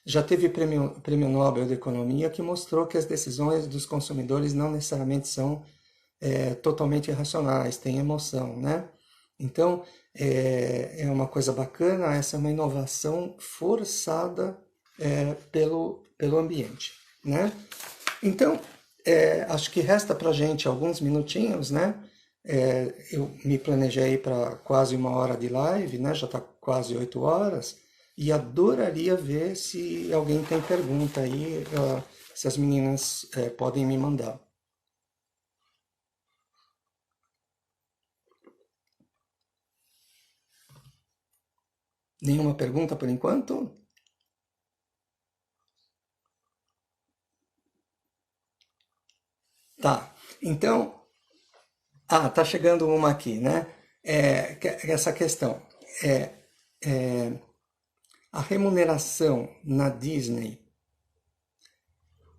Já teve prêmio Nobel de Economia que mostrou que as decisões dos consumidores não necessariamente são totalmente irracionais, têm emoção, né? Então, é uma coisa bacana, essa é uma inovação forçada pelo ambiente, né? Então, acho que resta para a gente alguns minutinhos, né? Eu me planejei para quase 1 hora de live, né? Já está quase 8 horas. E adoraria ver se alguém tem pergunta aí, se as meninas podem me mandar. Nenhuma pergunta por enquanto? Tá. Então, tá chegando uma aqui, né? Essa questão. É, é, a remuneração na Disney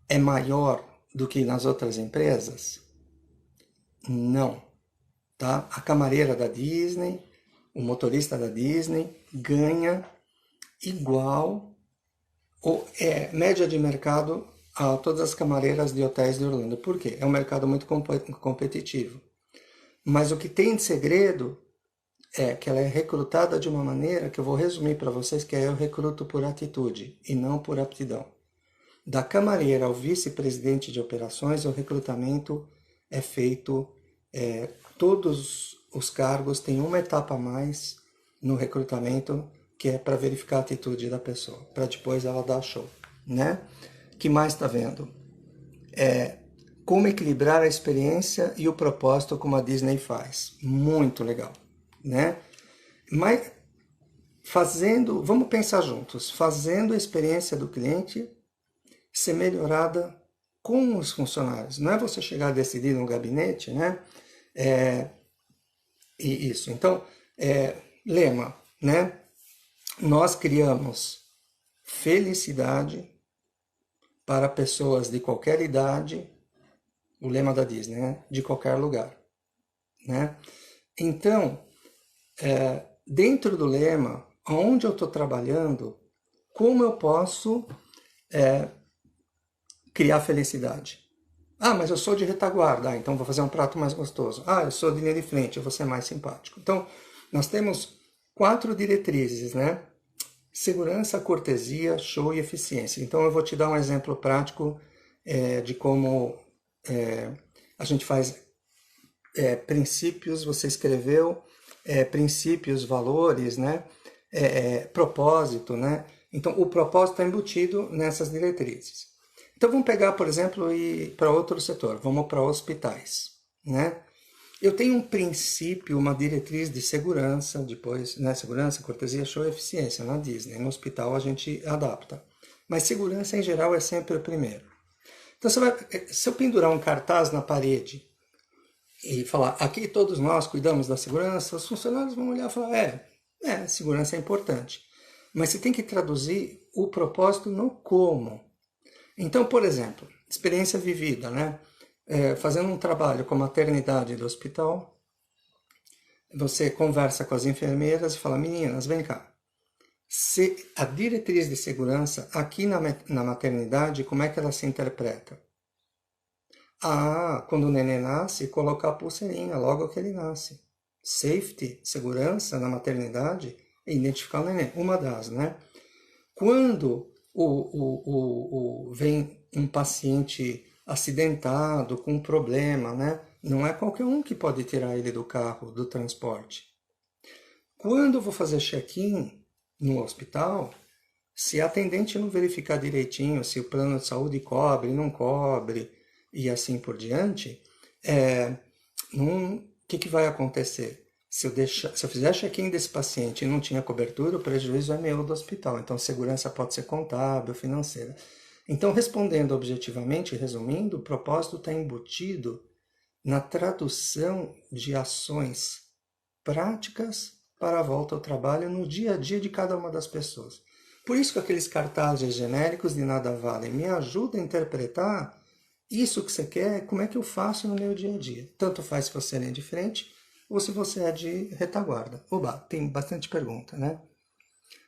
é maior do que nas outras empresas? Não, tá? A camareira da Disney, o motorista da Disney ganha igual, ou média de mercado a todas as camareiras de hotéis de Orlando. Por quê? É um mercado muito competitivo. Mas o que tem de segredo é que ela é recrutada de uma maneira que eu vou resumir para vocês, que eu recruto por atitude e não por aptidão. Da camareira ao vice-presidente de operações, o recrutamento é feito, todos os cargos têm uma etapa a mais no recrutamento, que é para verificar a atitude da pessoa, para depois ela dar show, né? Que mais está vendo? Como equilibrar a experiência e o propósito como a Disney faz. Muito legal, né? Mas vamos pensar juntos, fazendo a experiência do cliente ser melhorada com os funcionários. Não é você chegar a decidir no gabinete, né? E isso. Então, lema, né? Nós criamos felicidade para pessoas de qualquer idade, o lema da Disney, né? De qualquer lugar, né? Então, dentro do lema, onde eu estou trabalhando, como eu posso criar felicidade? Ah, mas eu sou de retaguarda, então vou fazer um prato mais gostoso. Ah, eu sou de linha de frente, eu vou ser mais simpático. Então, nós temos 4 diretrizes, né? Segurança, cortesia, show e eficiência. Então, eu vou te dar um exemplo prático de como a gente faz princípios, você escreveu princípios, valores, né? Propósito, né? Então, o propósito está embutido nessas diretrizes. Então, vamos pegar, por exemplo, e para outro setor, vamos para hospitais, né? Eu tenho um princípio, uma diretriz de segurança, depois, né, segurança, cortesia, show e eficiência na Disney. No hospital a gente adapta. Mas segurança, em geral, é sempre o primeiro. Então, se eu pendurar um cartaz na parede e falar, aqui todos nós cuidamos da segurança, os funcionários vão olhar e falar, segurança é importante. Mas você tem que traduzir o propósito no como. Então, por exemplo, experiência vivida, né? Fazendo um trabalho com a maternidade do hospital, você conversa com as enfermeiras e fala, meninas, vem cá. Se a diretriz de segurança aqui na maternidade, como é que ela se interpreta? Ah, quando o neném nasce, colocar a pulseirinha logo que ele nasce. Safety, segurança na maternidade, é identificar o neném. Uma das, né? Quando vem um paciente acidentado, com um problema, né? Não é qualquer um que pode tirar ele do carro, do transporte. Quando eu vou fazer check-in no hospital, se a atendente não verificar direitinho se o plano de saúde cobre, não cobre, e assim por diante, o que vai acontecer? Se eu fizer check-in desse paciente e não tinha cobertura, o prejuízo é meu do hospital. Então, segurança pode ser contábil, financeira. Então, respondendo objetivamente, resumindo, o propósito está embutido na tradução de ações práticas para a volta ao trabalho no dia a dia de cada uma das pessoas. Por isso que aqueles cartazes genéricos de nada valem me ajudam a interpretar isso que você quer, como é que eu faço no meu dia a dia. Tanto faz se você é de frente ou se você é de retaguarda. Oba, tem bastante pergunta, né?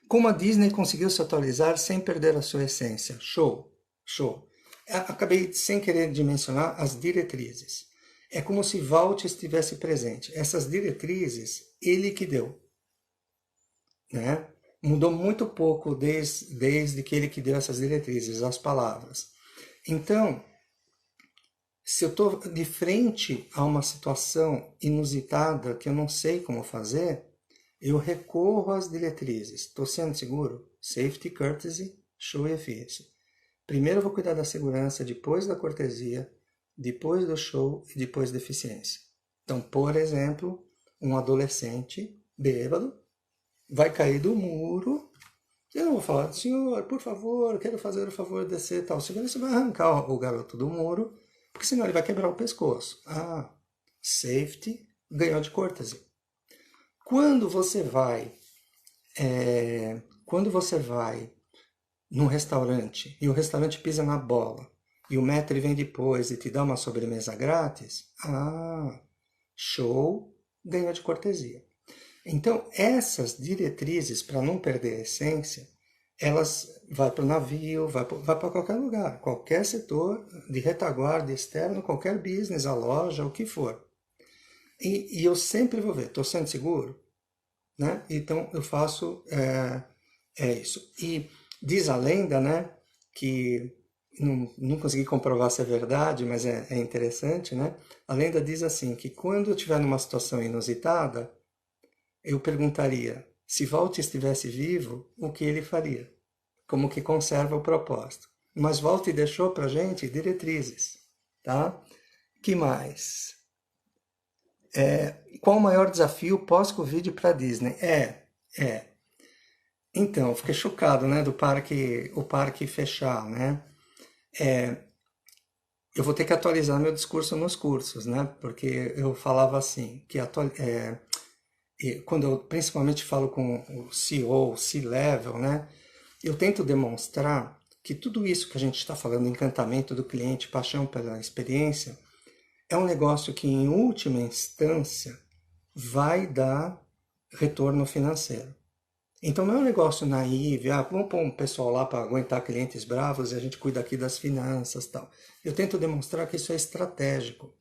Como a Disney conseguiu se atualizar sem perder a sua essência? Show, show. Acabei sem querer de mencionar as diretrizes. É como se Walt estivesse presente. Essas diretrizes, ele que deu, né? Mudou muito pouco desde que ele que deu essas diretrizes, as palavras. Então, se eu estou de frente a uma situação inusitada que eu não sei como fazer, eu recorro às diretrizes. Estou sendo seguro? Safety, courtesy, show e efficiency. Primeiro eu vou cuidar da segurança, depois da cortesia, depois do show e depois da eficiência. Então, por exemplo, um adolescente bêbado vai cair do muro. Eu não vou falar, senhor, por favor, quero fazer o favor de descer tal. Você vai arrancar o garoto do muro, porque senão ele vai quebrar o pescoço. Ah, safety ganhou de courtesy. Quando você vai num restaurante e o restaurante pisa na bola e o maître vem depois e te dá uma sobremesa grátis, show, ganhou de cortesia. Então, essas diretrizes, para não perder a essência, elas vai para o navio, vai para qualquer lugar, qualquer setor de retaguarda externo, qualquer business, a loja, o que for. E eu sempre vou ver, estou sendo seguro, né? Então eu faço isso. E diz a lenda, né, que não consegui comprovar se é verdade, mas é interessante, né? A lenda diz assim, que quando eu estiver numa situação inusitada, eu perguntaria, se Walt estivesse vivo, o que ele faria? Como que conserva o propósito. Mas Walt deixou para a gente diretrizes, tá? Que mais? Qual o maior desafio pós-Covid para a Disney? É. Então, eu fiquei chocado, né, o parque fechar, né? Eu vou ter que atualizar meu discurso nos cursos, né? Porque eu falava assim, quando eu principalmente falo com o CEO, C-level, né? Eu tento demonstrar que tudo isso que a gente está falando, encantamento do cliente, paixão pela experiência, é um negócio que, em última instância, vai dar retorno financeiro. Então não é um negócio naive, vamos pôr um pessoal lá para aguentar clientes bravos e a gente cuida aqui das finanças e tal. Eu tento demonstrar que isso é estratégico.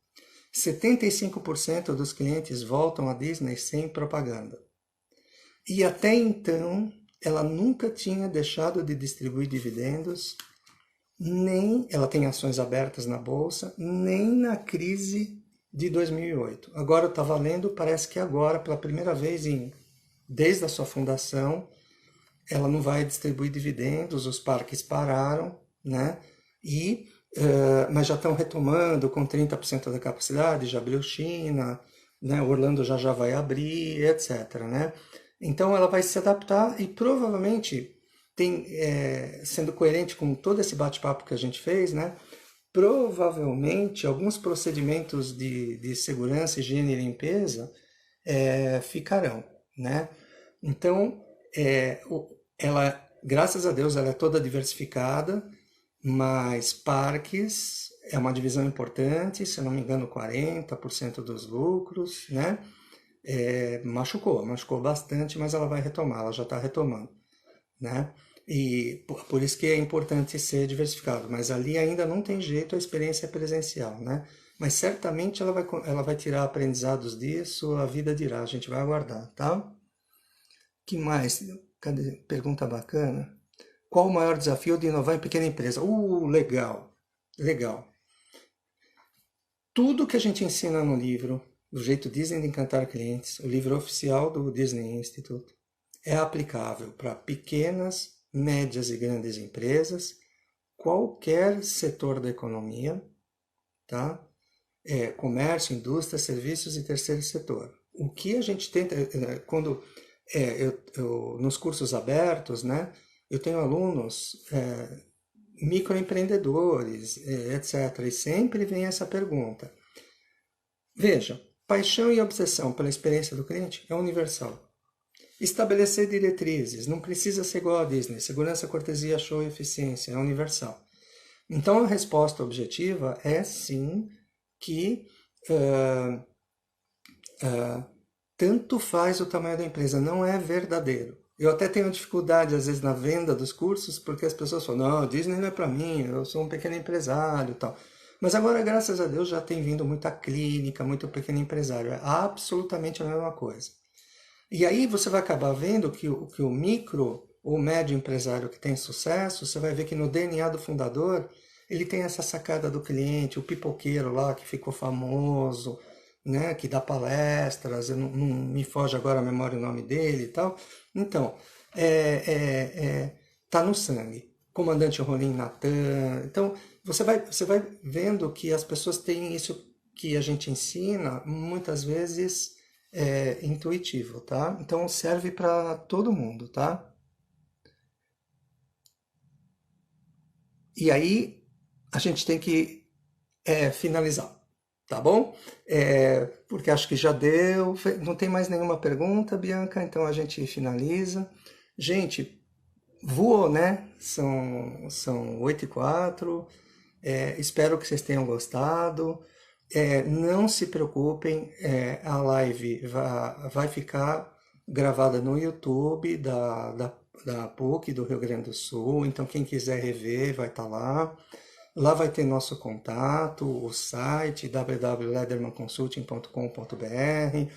75% dos clientes voltam à Disney sem propaganda. E até então, ela nunca tinha deixado de distribuir dividendos, nem ela tem ações abertas na bolsa, nem na crise de 2008. Agora está valendo, parece que agora, pela primeira vez desde a sua fundação, ela não vai distribuir dividendos, os parques pararam, né? Mas já estão retomando com 30% da capacidade, já abriu China, né? Orlando já vai abrir, etc, né? Então ela vai se adaptar e provavelmente sendo coerente com todo esse bate-papo que a gente fez, né? Provavelmente alguns procedimentos de segurança, higiene e limpeza ficarão, né? Então, ela, graças a Deus, ela é toda diversificada, mas parques é uma divisão importante, se eu não me engano, 40% dos lucros, né? Machucou bastante, mas ela vai retomar, ela já está retomando, né? E por isso que é importante ser diversificado, mas ali ainda não tem jeito, a experiência é presencial, né? Mas certamente ela vai tirar aprendizados disso, a vida dirá, a gente vai aguardar, tá? Que mais? Cadê? Pergunta bacana. Qual o maior desafio de inovar em pequena empresa? Legal, legal. Tudo que a gente ensina no livro, do jeito Disney de encantar clientes, o livro oficial do Disney Institute, é aplicável para pequenas, médias e grandes empresas, qualquer setor da economia, tá? Comércio, indústria, serviços e terceiro setor. O que a gente tenta, quando nos cursos abertos, né, eu tenho alunos microempreendedores, etc. E sempre vem essa pergunta. Veja, paixão e obsessão pela experiência do cliente é universal. Estabelecer diretrizes, não precisa ser igual a Disney. Segurança, cortesia, show e eficiência, é universal. Então a resposta objetiva é sim que tanto faz o tamanho da empresa, não é verdadeiro. Eu até tenho dificuldade, às vezes, na venda dos cursos, porque as pessoas falam, não, Disney não é para mim, eu sou um pequeno empresário e tal. Mas agora, graças a Deus, já tem vindo muita clínica, muito pequeno empresário. É absolutamente a mesma coisa. E aí você vai acabar vendo que o micro ou médio empresário que tem sucesso, você vai ver que no DNA do fundador, ele tem essa sacada do cliente, o pipoqueiro lá que ficou famoso, né, que dá palestras, não me foge agora a memória o nome dele e tal. Então, tá no sangue. Comandante Rolim Natan. Então, você vai vendo que as pessoas têm isso que a gente ensina, muitas vezes intuitivo, tá? Então, serve para todo mundo, tá? E aí, a gente tem que finalizar, tá bom? Porque acho que já deu. Não tem mais nenhuma pergunta, Bianca, então a gente finaliza. Gente, voou, né? São 8h04. Espero que vocês tenham gostado. Não se preocupem, a live vai ficar gravada no YouTube da PUC do Rio Grande do Sul. Então, quem quiser rever, vai estar lá. Lá vai ter nosso contato, o site www.ledermanconsulting.com.br.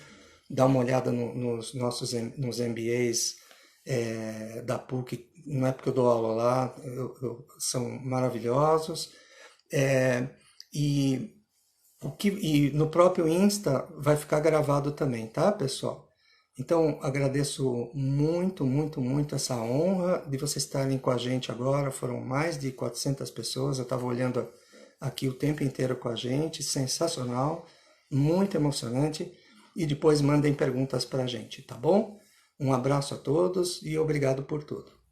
Dá uma olhada nos nossos nos MBAs da PUC. Não é porque eu dou aula lá, são maravilhosos. É, e, e no próprio Insta vai ficar gravado também, tá, pessoal? Então, agradeço muito, muito, muito essa honra de vocês estarem com a gente agora. Foram mais de 400 pessoas, eu estava olhando aqui o tempo inteiro com a gente, sensacional, muito emocionante. E depois mandem perguntas para a gente, tá bom? Um abraço a todos e obrigado por tudo.